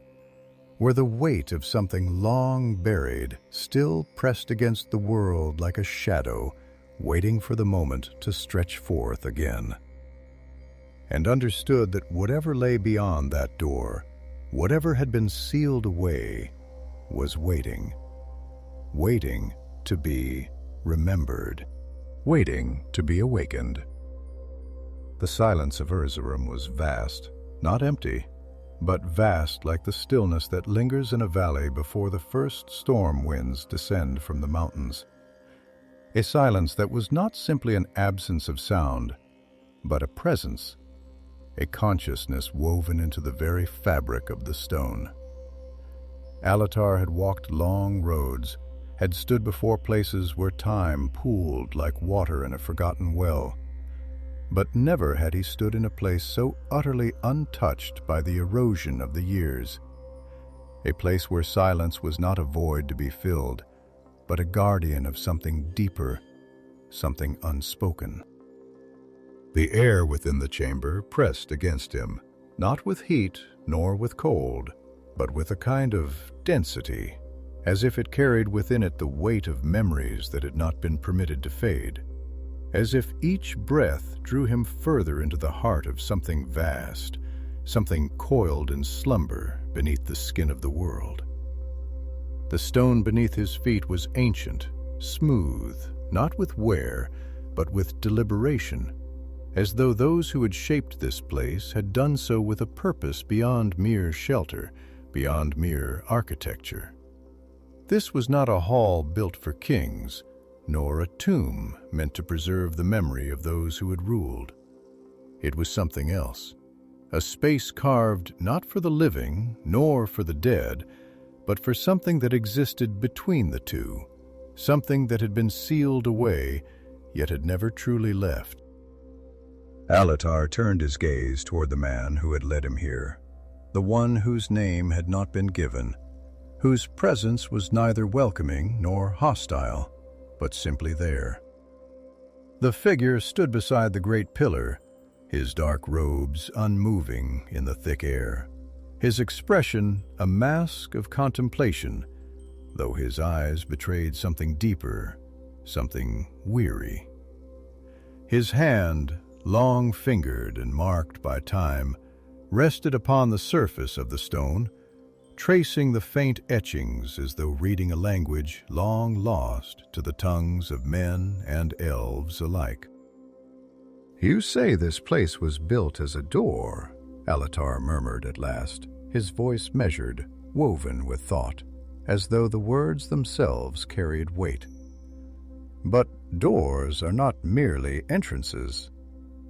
where the weight of something long buried still pressed against the world like a shadow, waiting for the moment to stretch forth again. And understood that whatever lay beyond that door, whatever had been sealed away, was waiting. Waiting to be remembered. Waiting to be awakened. The silence of Ur Zaram was vast, not empty, but vast like the stillness that lingers in a valley before the first storm winds descend from the mountains. A silence that was not simply an absence of sound, but a presence, a consciousness woven into the very fabric of the stone. Alatar had walked long roads, had stood before places where time pooled like water in a forgotten well, but never had he stood in a place so utterly untouched by the erosion of the years, a place where silence was not a void to be filled, but a guardian of something deeper, something unspoken. The air within the chamber pressed against him, not with heat nor with cold, but with a kind of density, as if it carried within it the weight of memories that had not been permitted to fade, as if each breath drew him further into the heart of something vast, something coiled in slumber beneath the skin of the world. The stone beneath his feet was ancient, smooth, not with wear, but with deliberation, as though those who had shaped this place had done so with a purpose beyond mere shelter, beyond mere architecture. This was not a hall built for kings, nor a tomb meant to preserve the memory of those who had ruled. It was something else, a space carved not for the living nor for the dead, but for something that existed between the two, something that had been sealed away, yet had never truly left. Alatar turned his gaze toward the man who had led him here, the one whose name had not been given, whose presence was neither welcoming nor hostile, but simply there. The figure stood beside the great pillar, his dark robes unmoving in the thick air, his expression a mask of contemplation, though his eyes betrayed something deeper, something weary. His hand, long-fingered and marked by time, rested upon the surface of the stone, tracing the faint etchings as though reading a language long lost to the tongues of men and elves alike. "You say this place was built as a door," Alatar murmured at last, his voice measured, woven with thought, as though the words themselves carried weight. "But doors are not merely entrances.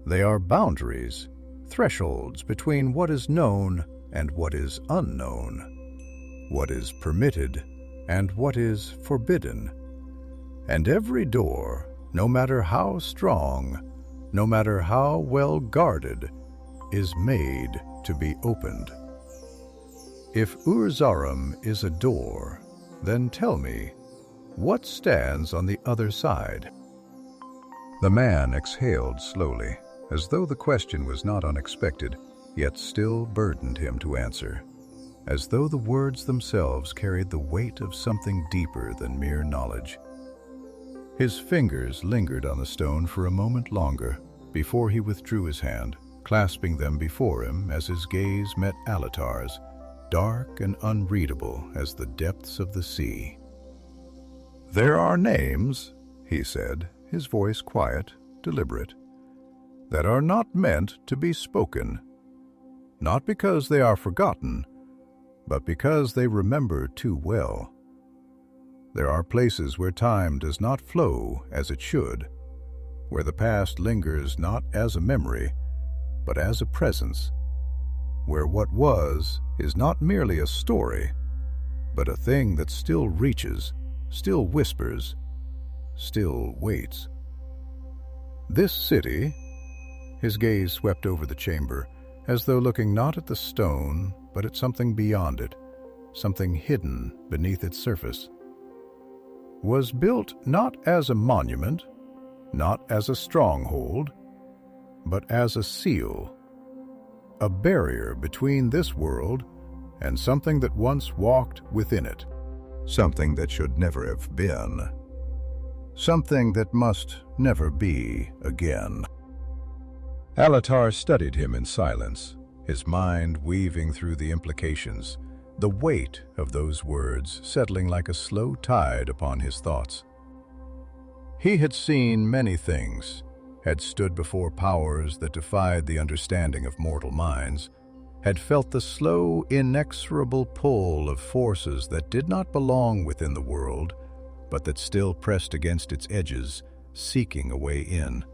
They are boundaries, thresholds between what is known and what is unknown, what is permitted and what is forbidden. And every door, no matter how strong, no matter how well guarded, is made to be opened. If Ur Zaram is a door, then tell me, what stands on the other side?" The man exhaled slowly, as though the question was not unexpected, yet still burdened him to answer, as though the words themselves carried the weight of something deeper than mere knowledge. His fingers lingered on the stone for a moment longer before he withdrew his hand, clasping them before him as his gaze met Alatar's, dark and unreadable as the depths of the sea. "There are names," he said, his voice quiet, deliberate, "that are not meant to be spoken, not because they are forgotten, but because they remember too well. There are places where time does not flow as it should, where the past lingers not as a memory, but as a presence, where what was is not merely a story, but a thing that still reaches, still whispers, still waits. This city," his gaze swept over the chamber, as though looking not at the stone, but at something beyond it, something hidden beneath its surface, "was built not as a monument, not as a stronghold, but as a seal, a barrier between this world and something that once walked within it, something that should never have been, something that must never be again." Alatar studied him in silence, his mind weaving through the implications, the weight of those words settling like a slow tide upon his thoughts. He had seen many things, had stood before powers that defied the understanding of mortal minds, had felt the slow, inexorable pull of forces that did not belong within the world, but that still pressed against its edges, seeking a way in.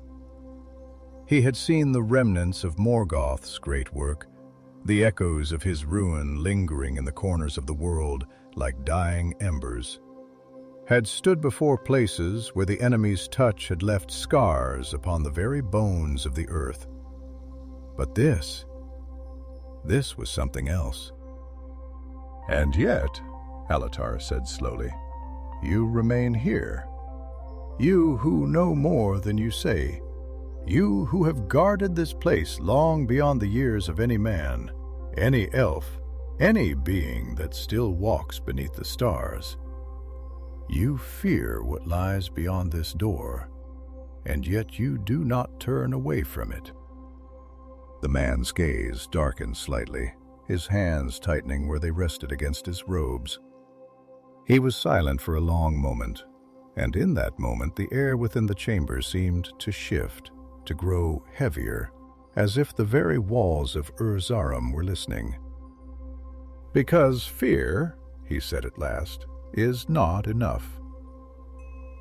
He had seen the remnants of Morgoth's great work, the echoes of his ruin lingering in the corners of the world like dying embers, had stood before places where the enemy's touch had left scars upon the very bones of the earth. But this was something else. "And yet," Alatar said slowly, "you remain here. You who know more than you say. You who have guarded this place long beyond the years of any man, any elf, any being that still walks beneath the stars. You fear what lies beyond this door, and yet you do not turn away from it." The man's gaze darkened slightly, his hands tightening where they rested against his robes. He was silent for a long moment, and in that moment the air within the chamber seemed to shift, to grow heavier, as if the very walls of Ur Zaram were listening. "Because fear," he said at last, "is not enough."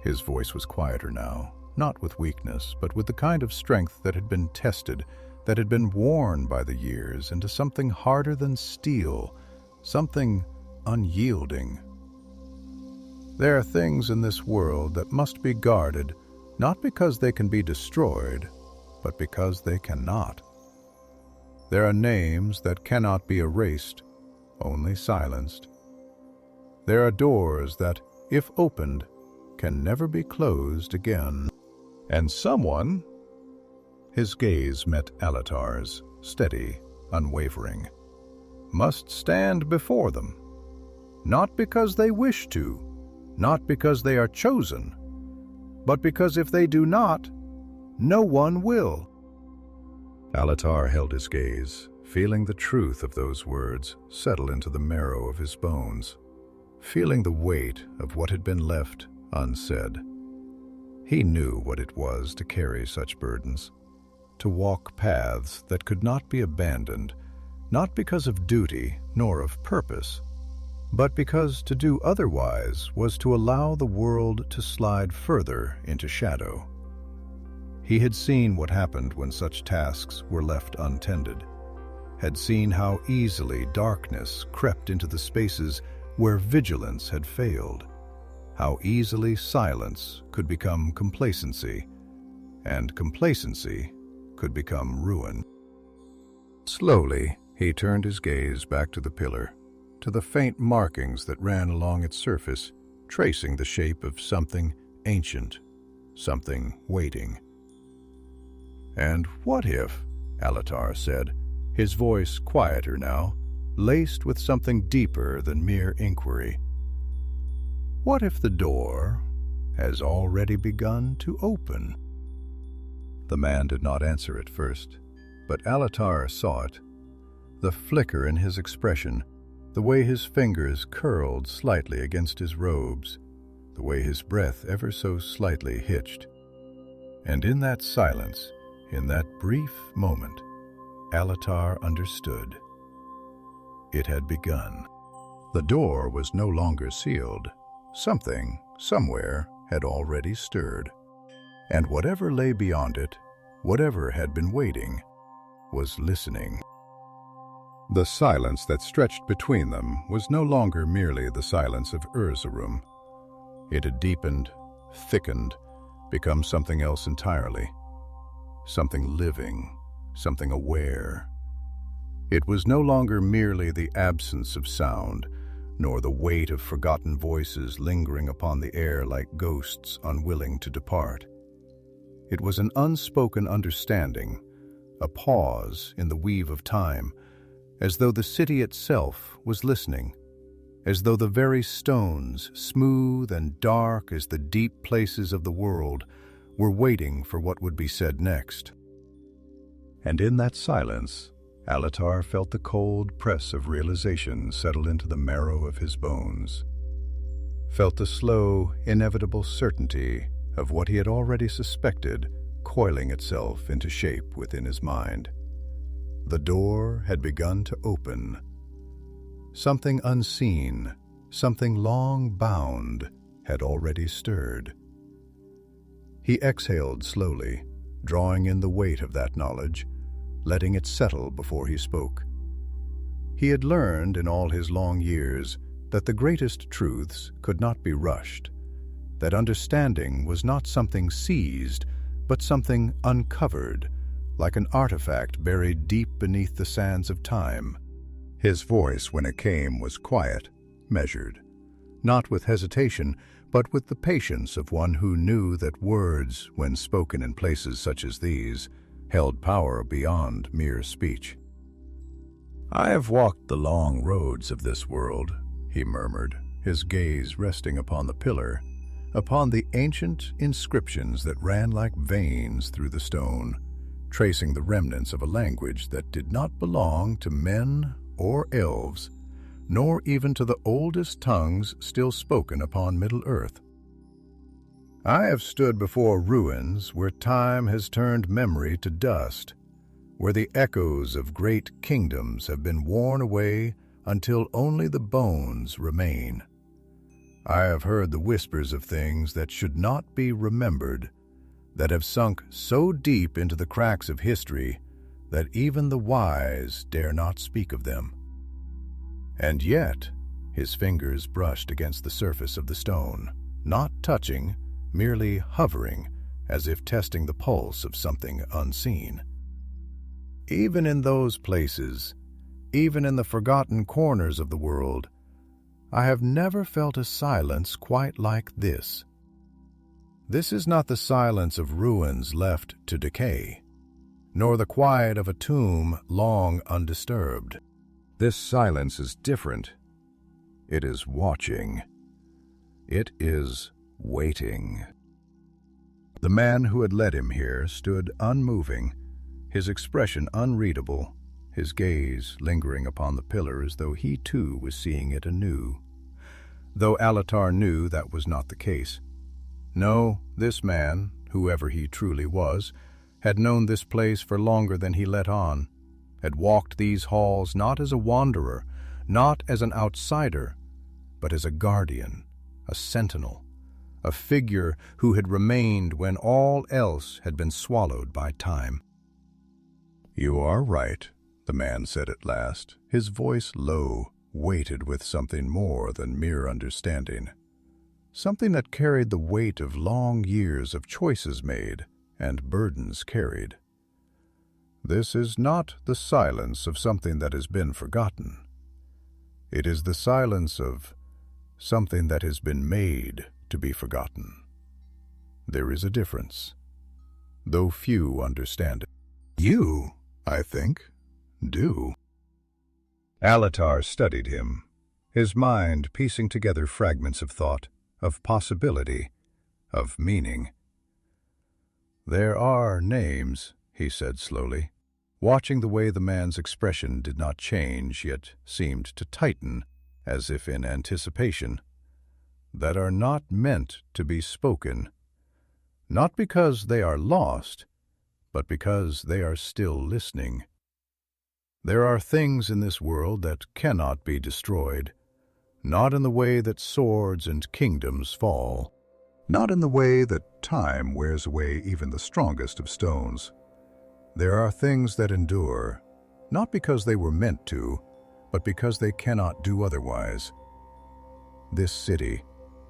His voice was quieter now, not with weakness, but with the kind of strength that had been tested, that had been worn by the years into something harder than steel, something unyielding. "There are things in this world that must be guarded, not because they can be destroyed, but because they cannot. There are names that cannot be erased, only silenced. There are doors that, if opened, can never be closed again. And someone," his gaze met Alatar's, steady, unwavering, "must stand before them, not because they wish to, not because they are chosen, but because if they do not, no one will." Alatar held his gaze, feeling the truth of those words settle into the marrow of his bones, feeling the weight of what had been left unsaid. He knew what it was to carry such burdens, to walk paths that could not be abandoned, not because of duty nor of purpose, but because to do otherwise was to allow the world to slide further into shadow. He had seen what happened when such tasks were left untended, had seen how easily darkness crept into the spaces where vigilance had failed, how easily silence could become complacency, and complacency could become ruin. Slowly, he turned his gaze back to the pillar, to the faint markings that ran along its surface, tracing the shape of something ancient, something waiting. "And what if," Alatar said, his voice quieter now, laced with something deeper than mere inquiry, "what if the door has already begun to open?" The man did not answer at first, but Alatar saw it. The flicker in his expression, the way his fingers curled slightly against his robes, the way his breath ever so slightly hitched. And in that silence, in that brief moment, Alatar understood. It had begun. The door was no longer sealed. Something, somewhere, had already stirred. And whatever lay beyond it, whatever had been waiting, was listening. The silence that stretched between them was no longer merely the silence of Ur Zaram. It had deepened, thickened, become something else entirely. Something living, something aware. It was no longer merely the absence of sound, nor the weight of forgotten voices lingering upon the air like ghosts unwilling to depart. It was an unspoken understanding, a pause in the weave of time, as though the city itself was listening, as though the very stones, smooth and dark as the deep places of the world, were waiting for what would be said next. And in that silence, Alatar felt the cold press of realization settle into the marrow of his bones, felt the slow, inevitable certainty of what he had already suspected coiling itself into shape within his mind. The door had begun to open. Something unseen, something long bound, had already stirred. He exhaled slowly, drawing in the weight of that knowledge, letting it settle before he spoke. He had learned in all his long years that the greatest truths could not be rushed, that understanding was not something seized, but something uncovered, like an artifact buried deep beneath the sands of time. His voice, when it came, was quiet, measured, not with hesitation, but with the patience of one who knew that words, when spoken in places such as these, held power beyond mere speech. "I have walked the long roads of this world," he murmured, his gaze resting upon the pillar, upon the ancient inscriptions that ran like veins through the stone, tracing the remnants of a language that did not belong to men or elves, nor even to the oldest tongues still spoken upon Middle-earth. "I have stood before ruins where time has turned memory to dust, where the echoes of great kingdoms have been worn away until only the bones remain. I have heard the whispers of things that should not be remembered, that have sunk so deep into the cracks of history that even the wise dare not speak of them." And yet, his fingers brushed against the surface of the stone, not touching, merely hovering, as if testing the pulse of something unseen. Even in those places, even in the forgotten corners of the world, I have never felt a silence quite like this. This is not the silence of ruins left to decay, nor the quiet of a tomb long undisturbed. This silence is different. It is watching. It is waiting. The man who had led him here stood unmoving, his expression unreadable, his gaze lingering upon the pillar as though he too was seeing it anew. Though Alatar knew that was not the case. No, this man, whoever he truly was, had known this place for longer than he let on, had walked these halls not as a wanderer, not as an outsider, but as a guardian, a sentinel, a figure who had remained when all else had been swallowed by time. "You are right," the man said at last, his voice low, weighted with something more than mere understanding, something that carried the weight of long years of choices made and burdens carried. "This is not the silence of something that has been forgotten. It is the silence of something that has been made to be forgotten. There is a difference." though few understand it. You, I think, do. Alatar studied him, his mind piecing together fragments of thought, of possibility, of meaning. "There are names," he said slowly, watching the way the man's expression did not change, yet seemed to tighten, as if in anticipation, "that are not meant to be spoken, not because they are lost, but because they are still listening. There are things in this world that cannot be destroyed, not in the way that swords and kingdoms fall, not in the way that time wears away even the strongest of stones. There are things that endure, not because they were meant to, but because they cannot do otherwise. This city,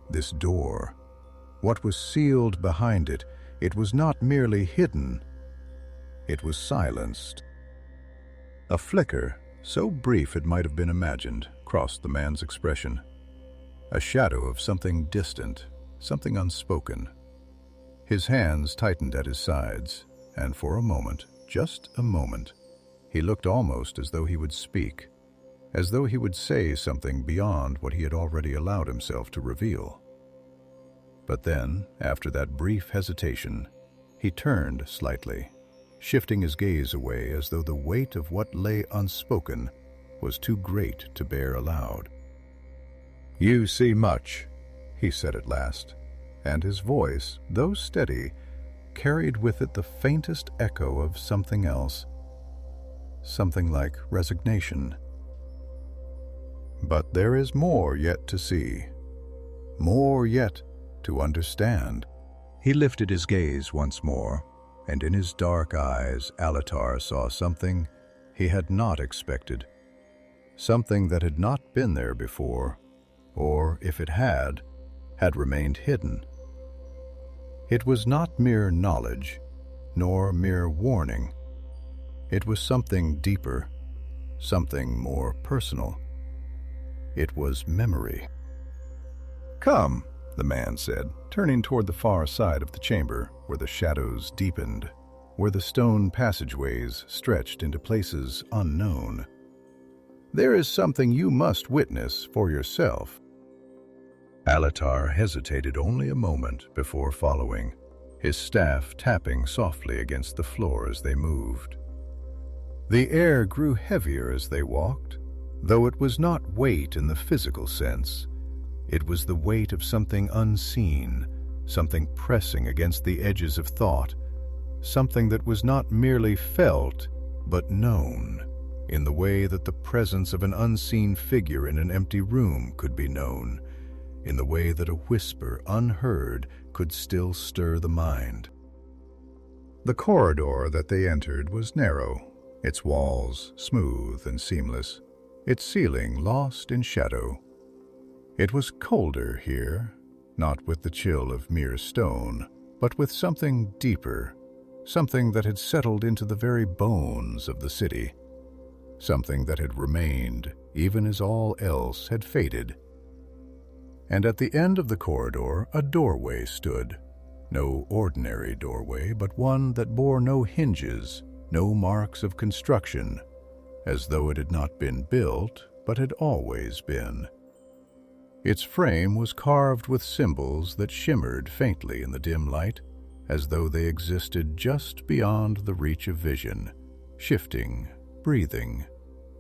this door, what was sealed behind it, it was not merely hidden, it was silenced." A flicker, so brief it might have been imagined, crossed the man's expression. A shadow of something distant, something unspoken. His hands tightened at his sides, and for a moment, just a moment, he looked almost as though he would speak, as though he would say something beyond what he had already allowed himself to reveal. But then, after that brief hesitation, he turned slightly, shifting his gaze away as though the weight of what lay unspoken was too great to bear aloud. "You see much," he said at last, and his voice, though steady, carried with it the faintest echo of something else, something like resignation. "But there is more yet to see, more yet to understand." He lifted his gaze once more, and in his dark eyes Alatar saw something he had not expected, something that had not been there before, or if it had remained hidden. It was not mere knowledge, nor mere warning. It was something deeper, something more personal. It was memory. "Come," the man said, turning toward the far side of the chamber, where the shadows deepened, where the stone passageways stretched into places unknown. "There is something you must witness for yourself." Alatar hesitated only a moment before following, his staff tapping softly against the floor as they moved. The air grew heavier as they walked, though it was not weight in the physical sense. It was the weight of something unseen, something pressing against the edges of thought, something that was not merely felt, but known, in the way that the presence of an unseen figure in an empty room could be known, in the way that a whisper unheard could still stir the mind. The corridor that they entered was narrow, its walls smooth and seamless, its ceiling lost in shadow. It was colder here, not with the chill of mere stone, but with something deeper, something that had settled into the very bones of the city, something that had remained even as all else had faded. And at the end of the corridor a doorway stood, no ordinary doorway, but one that bore no hinges, no marks of construction, as though it had not been built, but had always been. Its frame was carved with symbols that shimmered faintly in the dim light, as though they existed just beyond the reach of vision, shifting, breathing,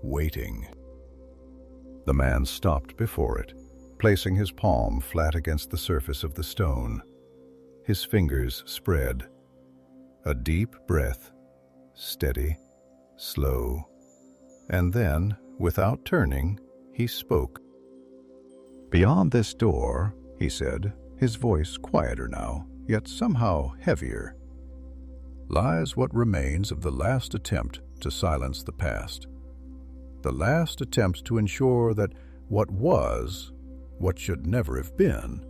waiting. The man stopped before it, placing his palm flat against the surface of the stone. His fingers spread. A deep breath, steady, slow, and then, without turning, he spoke. "Beyond this door," he said, his voice quieter now, yet somehow heavier, "lies what remains of the last attempt to silence the past. The last attempt to ensure that what was, what should never have been,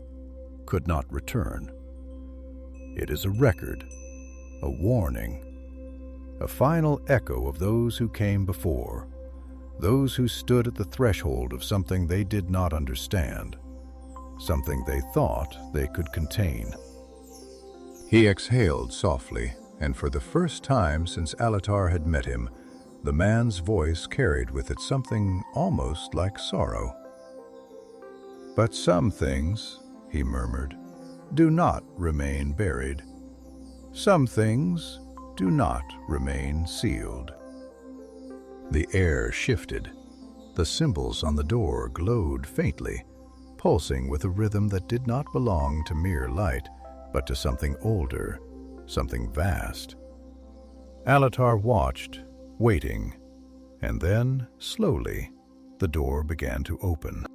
could not return. It is a record, a warning, a final echo of those who came before, those who stood at the threshold of something they did not understand, something they thought they could contain." He exhaled softly, and for the first time since Alatar had met him, the man's voice carried with it something almost like sorrow. "But some things," he murmured, "do not remain buried. Some things do not remain sealed." The air shifted. The symbols on the door glowed faintly, pulsing with a rhythm that did not belong to mere light, but to something older, something vast. Alatar watched, waiting, and then, slowly, the door began to open.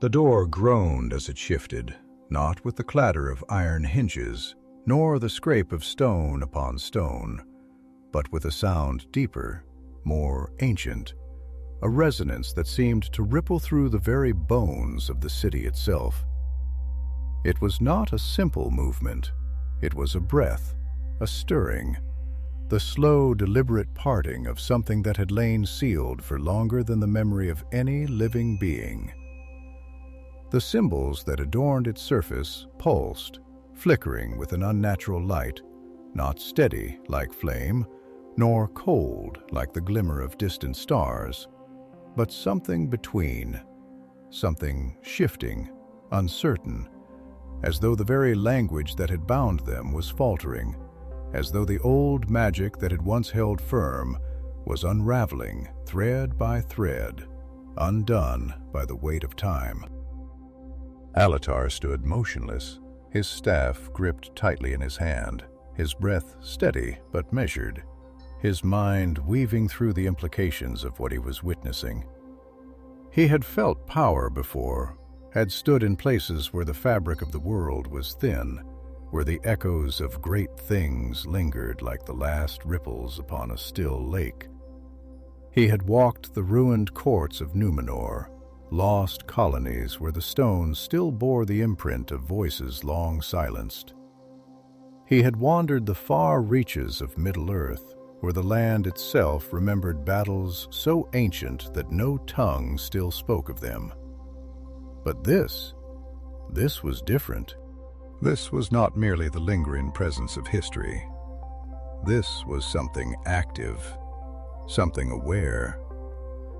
The door groaned as it shifted, not with the clatter of iron hinges, nor the scrape of stone upon stone, but with a sound deeper, more ancient, a resonance that seemed to ripple through the very bones of the city itself. It was not a simple movement. It was a breath, a stirring, the slow, deliberate parting of something that had lain sealed for longer than the memory of any living being. The symbols that adorned its surface pulsed, flickering with an unnatural light, not steady like flame, nor cold like the glimmer of distant stars, but something between, something shifting, uncertain, as though the very language that had bound them was faltering, as though the old magic that had once held firm was unraveling thread by thread, undone by the weight of time. Alatar stood motionless, his staff gripped tightly in his hand, his breath steady but measured, his mind weaving through the implications of what he was witnessing. He had felt power before, had stood in places where the fabric of the world was thin, where the echoes of great things lingered like the last ripples upon a still lake. He had walked the ruined courts of Númenor, lost colonies where the stones still bore the imprint of voices long silenced. He had wandered the far reaches of Middle-earth, where the land itself remembered battles so ancient that no tongue still spoke of them. But this was different. This was not merely the lingering presence of history. This was something active, something aware,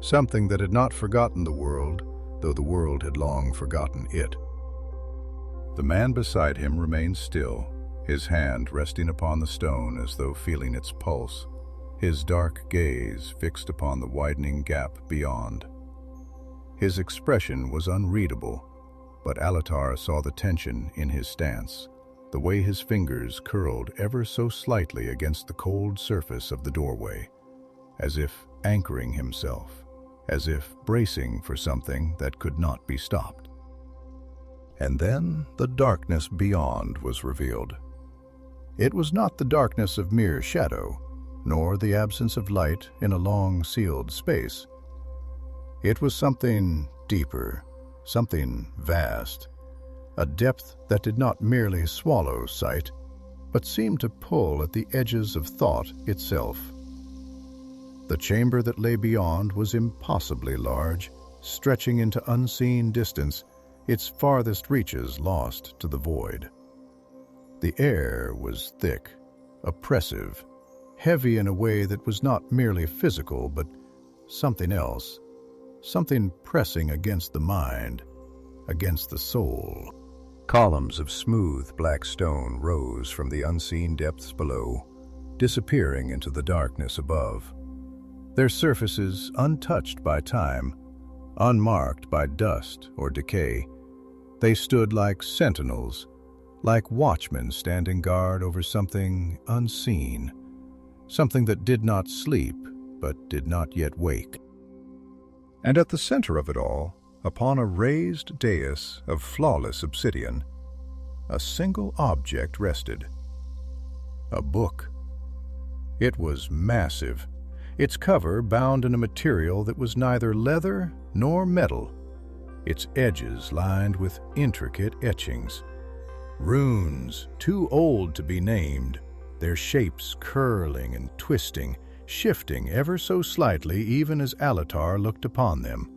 something that had not forgotten the world, though the world had long forgotten it. The man beside him remained still, his hand resting upon the stone as though feeling its pulse, his dark gaze fixed upon the widening gap beyond. His expression was unreadable, but Alatar saw the tension in his stance, the way his fingers curled ever so slightly against the cold surface of the doorway, as if anchoring himself, as if bracing for something that could not be stopped. And then the darkness beyond was revealed. It was not the darkness of mere shadow, nor the absence of light in a long sealed space. It was something deeper, something vast, a depth that did not merely swallow sight, but seemed to pull at the edges of thought itself. The chamber that lay beyond was impossibly large, stretching into unseen distance, its farthest reaches lost to the void. The air was thick, oppressive, heavy in a way that was not merely physical, but something else, something pressing against the mind, against the soul. Columns of smooth black stone rose from the unseen depths below, disappearing into the darkness above. Their surfaces untouched by time, unmarked by dust or decay, they stood like sentinels, like watchmen standing guard over something unseen, something that did not sleep but did not yet wake. And at the center of it all, upon a raised dais of flawless obsidian, a single object rested. A book. It was massive, its cover bound in a material that was neither leather nor metal, its edges lined with intricate etchings. Runes too old to be named, their shapes curling and twisting, shifting ever so slightly even as Alatar looked upon them.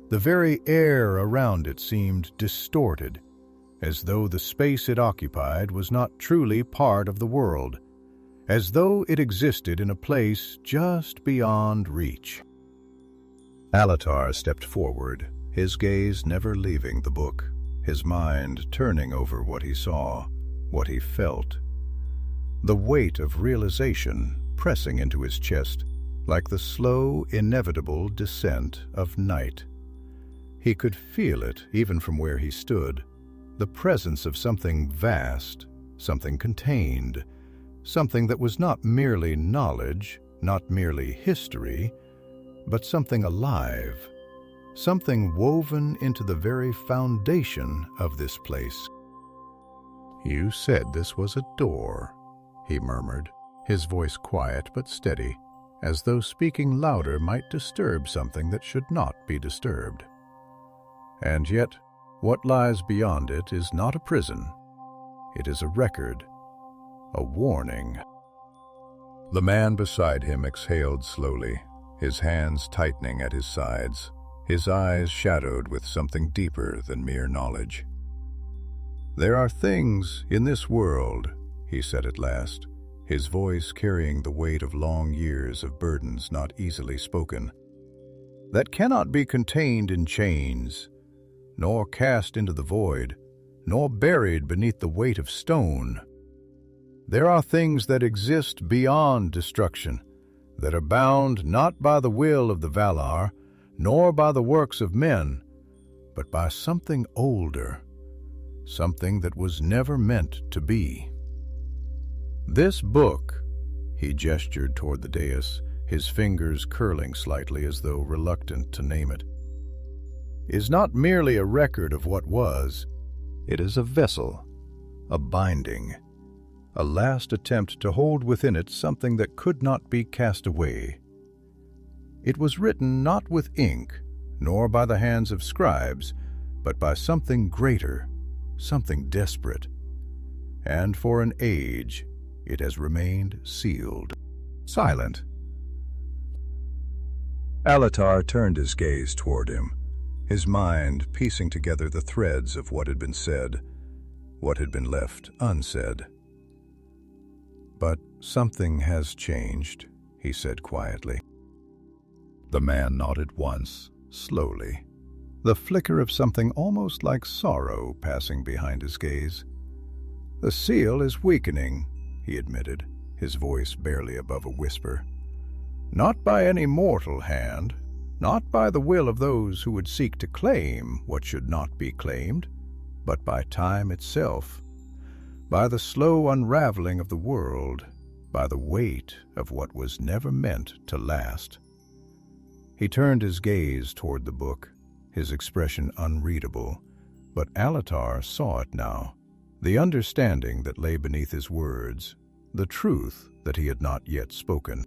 The very air around it seemed distorted, as though the space it occupied was not truly part of the world, as though it existed in a place just beyond reach. Alatar stepped forward, his gaze never leaving the book, his mind turning over what he saw, what he felt. The weight of realization pressing into his chest, like the slow, inevitable descent of night. He could feel it even from where he stood, the presence of something vast, something contained, something that was not merely knowledge, not merely history, but something alive, something woven into the very foundation of this place. "You said this was a door," he murmured, his voice quiet but steady, as though speaking louder might disturb something that should not be disturbed. "And yet, what lies beyond it is not a prison. It is a record, a warning." The man beside him exhaled slowly, his hands tightening at his sides, his eyes shadowed with something deeper than mere knowledge. "There are things in this world," he said at last, his voice carrying the weight of long years of burdens not easily spoken, "that cannot be contained in chains, nor cast into the void, nor buried beneath the weight of stone. There are things that exist beyond destruction, that are bound not by the will of the Valar, nor by the works of men, but by something older, something that was never meant to be. This book," he gestured toward the dais, his fingers curling slightly as though reluctant to name it, "is not merely a record of what was. It is a vessel, a binding, a last attempt to hold within it something that could not be cast away. It was written not with ink, nor by the hands of scribes, but by something greater, something desperate. And for an age, it has remained sealed, silent." Alatar turned his gaze toward him, his mind piecing together the threads of what had been said, what had been left unsaid. "But something has changed," he said quietly. The man nodded once, slowly, the flicker of something almost like sorrow passing behind his gaze. "The seal is weakening," he admitted, his voice barely above a whisper. "Not by any mortal hand, not by the will of those who would seek to claim what should not be claimed, but by time itself, by the slow unraveling of the world, by the weight of what was never meant to last." He turned his gaze toward the book, his expression unreadable, but Alatar saw it now, the understanding that lay beneath his words, the truth that he had not yet spoken.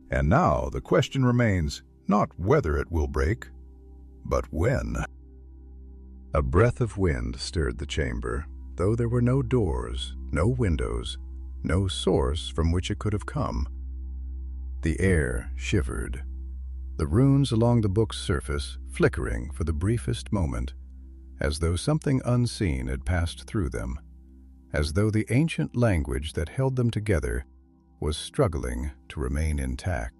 "And now the question remains, not whether it will break, but when." A breath of wind stirred the chamber, though there were no doors, no windows, no source from which it could have come. The air shivered, the runes along the book's surface flickering for the briefest moment, as though something unseen had passed through them, as though the ancient language that held them together was struggling to remain intact.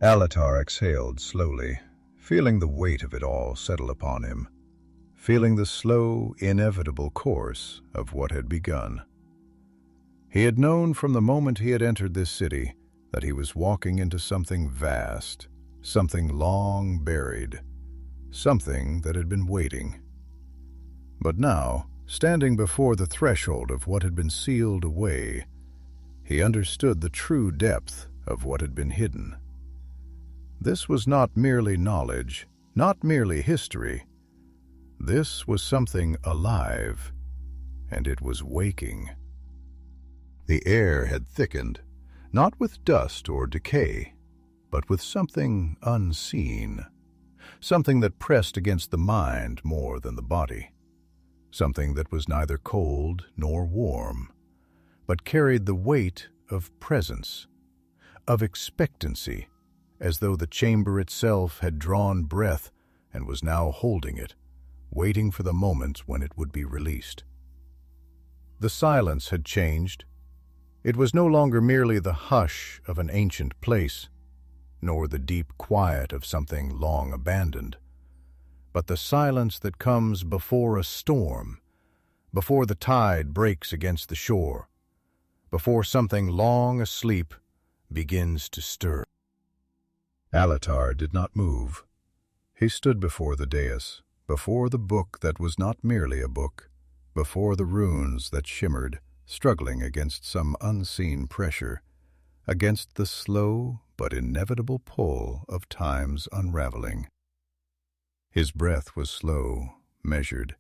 Alatar exhaled slowly, feeling the weight of it all settle upon him, feeling the slow, inevitable course of what had begun. He had known from the moment he had entered this city that he was walking into something vast, something long buried, something that had been waiting. But now, standing before the threshold of what had been sealed away, he understood the true depth of what had been hidden. This was not merely knowledge, not merely history. This was something alive, and it was waking. The air had thickened, not with dust or decay, but with something unseen, something that pressed against the mind more than the body, something that was neither cold nor warm, but carried the weight of presence, of expectancy, as though the chamber itself had drawn breath and was now holding it, waiting for the moment when it would be released. The silence had changed. It was no longer merely the hush of an ancient place, nor the deep quiet of something long abandoned, but the silence that comes before a storm, before the tide breaks against the shore, before something long asleep begins to stir. Alatar did not move. He stood before the dais, before the book that was not merely a book, before the runes that shimmered, struggling against some unseen pressure, against the slow but inevitable pull of time's unraveling. His breath was slow, measured,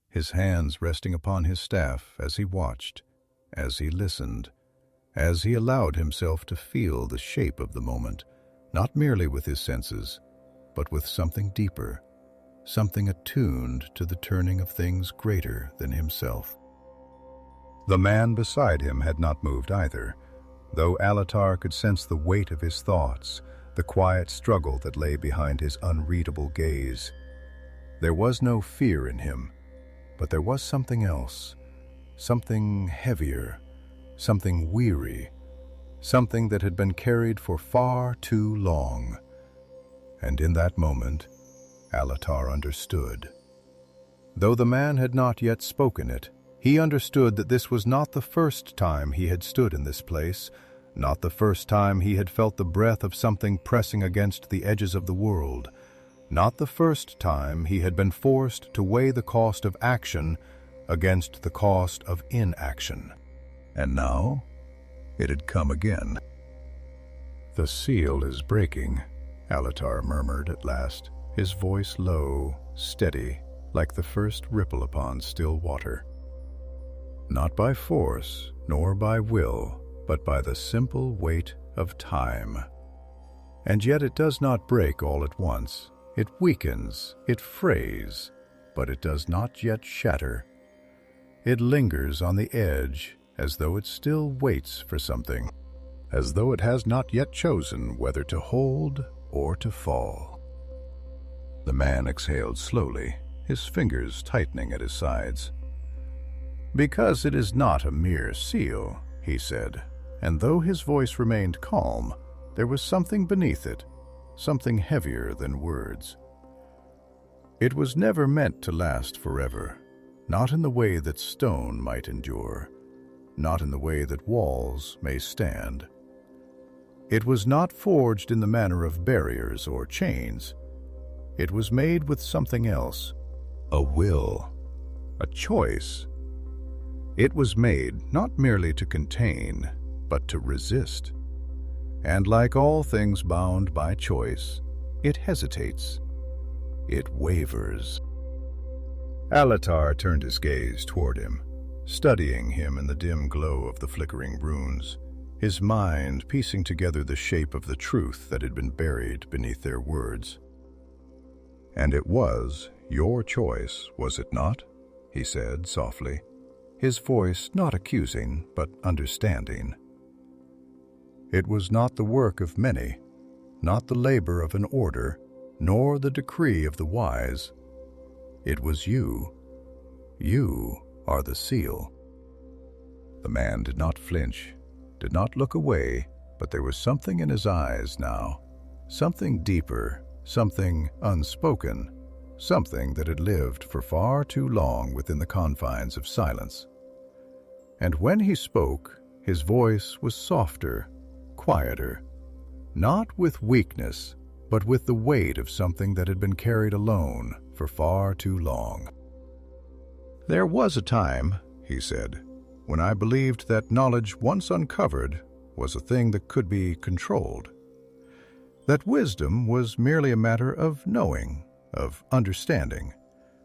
his hands resting upon his staff as he watched, as he listened, as he allowed himself to feel the shape of the moment, not merely with his senses, but with something deeper, something attuned to the turning of things greater than himself. The man beside him had not moved either, though Alatar could sense the weight of his thoughts, the quiet struggle that lay behind his unreadable gaze. There was no fear in him, but there was something else, something heavier, something weary, something that had been carried for far too long. And in that moment, Alatar understood. Though the man had not yet spoken it, he understood that this was not the first time he had stood in this place, not the first time he had felt the breath of something pressing against the edges of the world, not the first time he had been forced to weigh the cost of action against the cost of inaction. And now, it had come again. "The seal is breaking," Alatar murmured at last, his voice low, steady, like the first ripple upon still water. "Not by force, nor by will, but by the simple weight of time. And yet it does not break all at once. It weakens, it frays, but it does not yet shatter. It lingers on the edge, as though it still waits for something, as though it has not yet chosen whether to hold or to fall." The man exhaled slowly, his fingers tightening at his sides. "Because it is not a mere seal," he said, and though his voice remained calm, there was something beneath it, something heavier than words. "It was never meant to last forever, not in the way that stone might endure, not in the way that walls may stand. It was not forged in the manner of barriers or chains. It was made with something else, a will, a choice. It was made not merely to contain, but to resist. And like all things bound by choice, it hesitates. It wavers." Alatar turned his gaze toward him, studying him in the dim glow of the flickering runes, his mind piecing together the shape of the truth that had been buried beneath their words. "And it was your choice, was it not?" he said softly, his voice not accusing but understanding. "It was not the work of many, not the labor of an order, nor the decree of the wise. It was you. You are the seal." The man did not flinch, did not look away, but there was something in his eyes now, something deeper, something unspoken, something that had lived for far too long within the confines of silence. And when he spoke, his voice was softer, quieter, not with weakness, but with the weight of something that had been carried alone for far too long. "There was a time," he said, "when I believed that knowledge once uncovered was a thing that could be controlled. That wisdom was merely a matter of knowing, of understanding,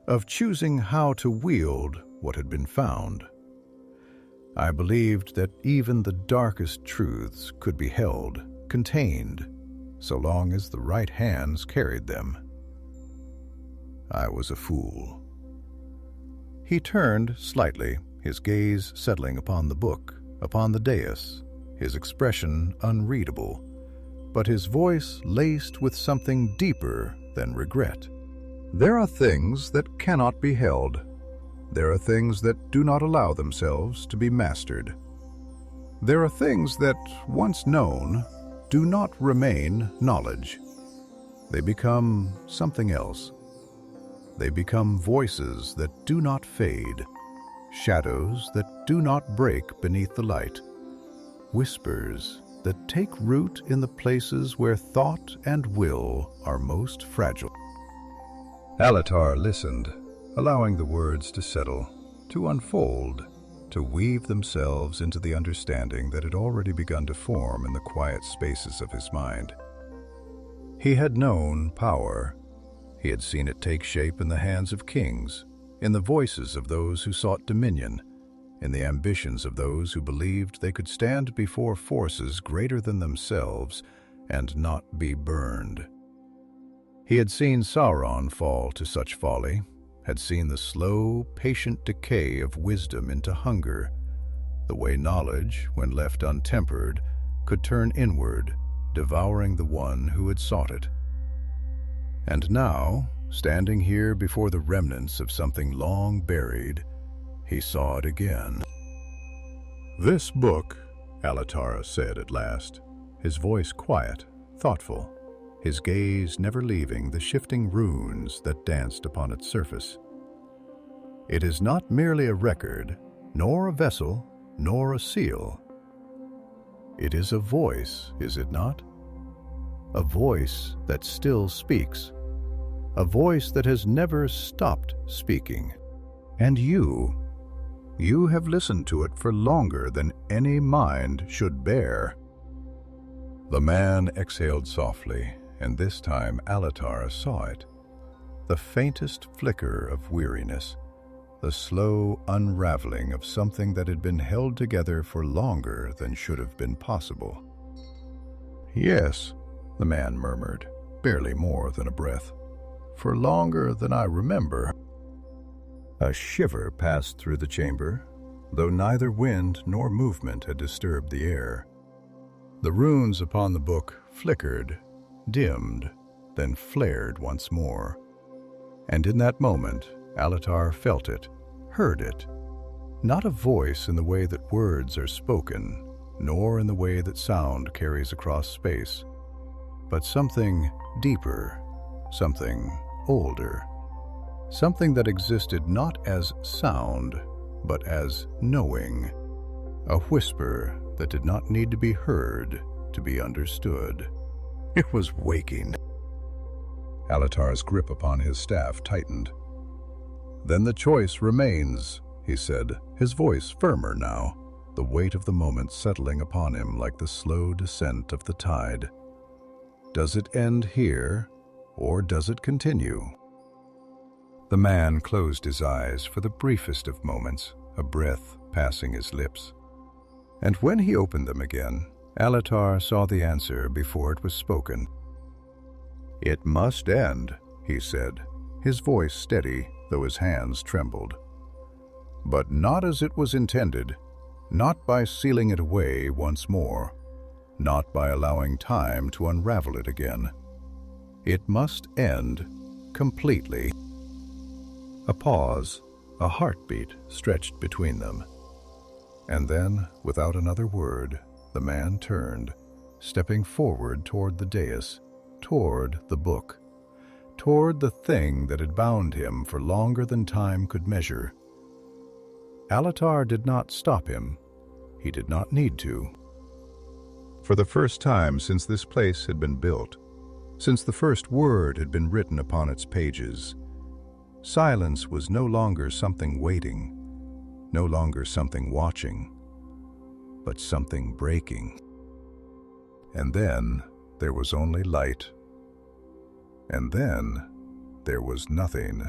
of choosing how to wield what had been found. I believed that even the darkest truths could be held, contained, so long as the right hands carried them. I was a fool." He turned slightly, his gaze settling upon the book, upon the dais, his expression unreadable, but his voice laced with something deeper than regret. There are things that cannot be held. There are things that do not allow themselves to be mastered. There are things that, once known, do not remain knowledge. They become something else. They become voices that do not fade, shadows that do not break beneath the light, whispers that take root in the places where thought and will are most fragile. Alatar listened, allowing the words to settle, to unfold, to weave themselves into the understanding that had already begun to form in the quiet spaces of his mind. He had known power. He had seen it take shape in the hands of kings, in the voices of those who sought dominion, in the ambitions of those who believed they could stand before forces greater than themselves and not be burned. He had seen Sauron fall to such folly, had seen the slow, patient decay of wisdom into hunger, the way knowledge, when left untempered, could turn inward, devouring the one who had sought it. And now, standing here before the remnants of something long buried, he saw it again. "This book," Alatar said at last, his voice quiet, thoughtful, his gaze never leaving the shifting runes that danced upon its surface. "It is not merely a record, nor a vessel, nor a seal. It is a voice, is it not? A voice that still speaks. A voice that has never stopped speaking. And you have listened to it for longer than any mind should bear." The man exhaled softly, and this time Alatar saw it. The faintest flicker of weariness, the slow unraveling of something that had been held together for longer than should have been possible. "Yes," the man murmured, barely more than a breath. "For longer than I remember." A shiver passed through the chamber, though neither wind nor movement had disturbed the air. The runes upon the book flickered, dimmed, then flared once more. And in that moment, Alatar felt it, heard it. Not a voice in the way that words are spoken, nor in the way that sound carries across space, but something deeper, something older, something that existed not as sound, but as knowing, a whisper that did not need to be heard to be understood. It was waking. Alatar's grip upon his staff tightened. "Then the choice remains," he said, his voice firmer now, the weight of the moment settling upon him like the slow descent of the tide. "Does it end here, or does it continue?" The man closed his eyes for the briefest of moments, a breath passing his lips. And when he opened them again, Alatar saw the answer before it was spoken. "It must end," he said, his voice steady, though his hands trembled. "But not as it was intended, not by sealing it away once more, not by allowing time to unravel it again. It must end completely." A pause, a heartbeat stretched between them. And then, without another word, the man turned, stepping forward toward the dais, toward the book, toward the thing that had bound him for longer than time could measure. Alatar did not stop him. He did not need to. For the first time since this place had been built, since the first word had been written upon its pages, silence was no longer something waiting, no longer something watching, but something breaking. And then there was only light. And then there was nothing.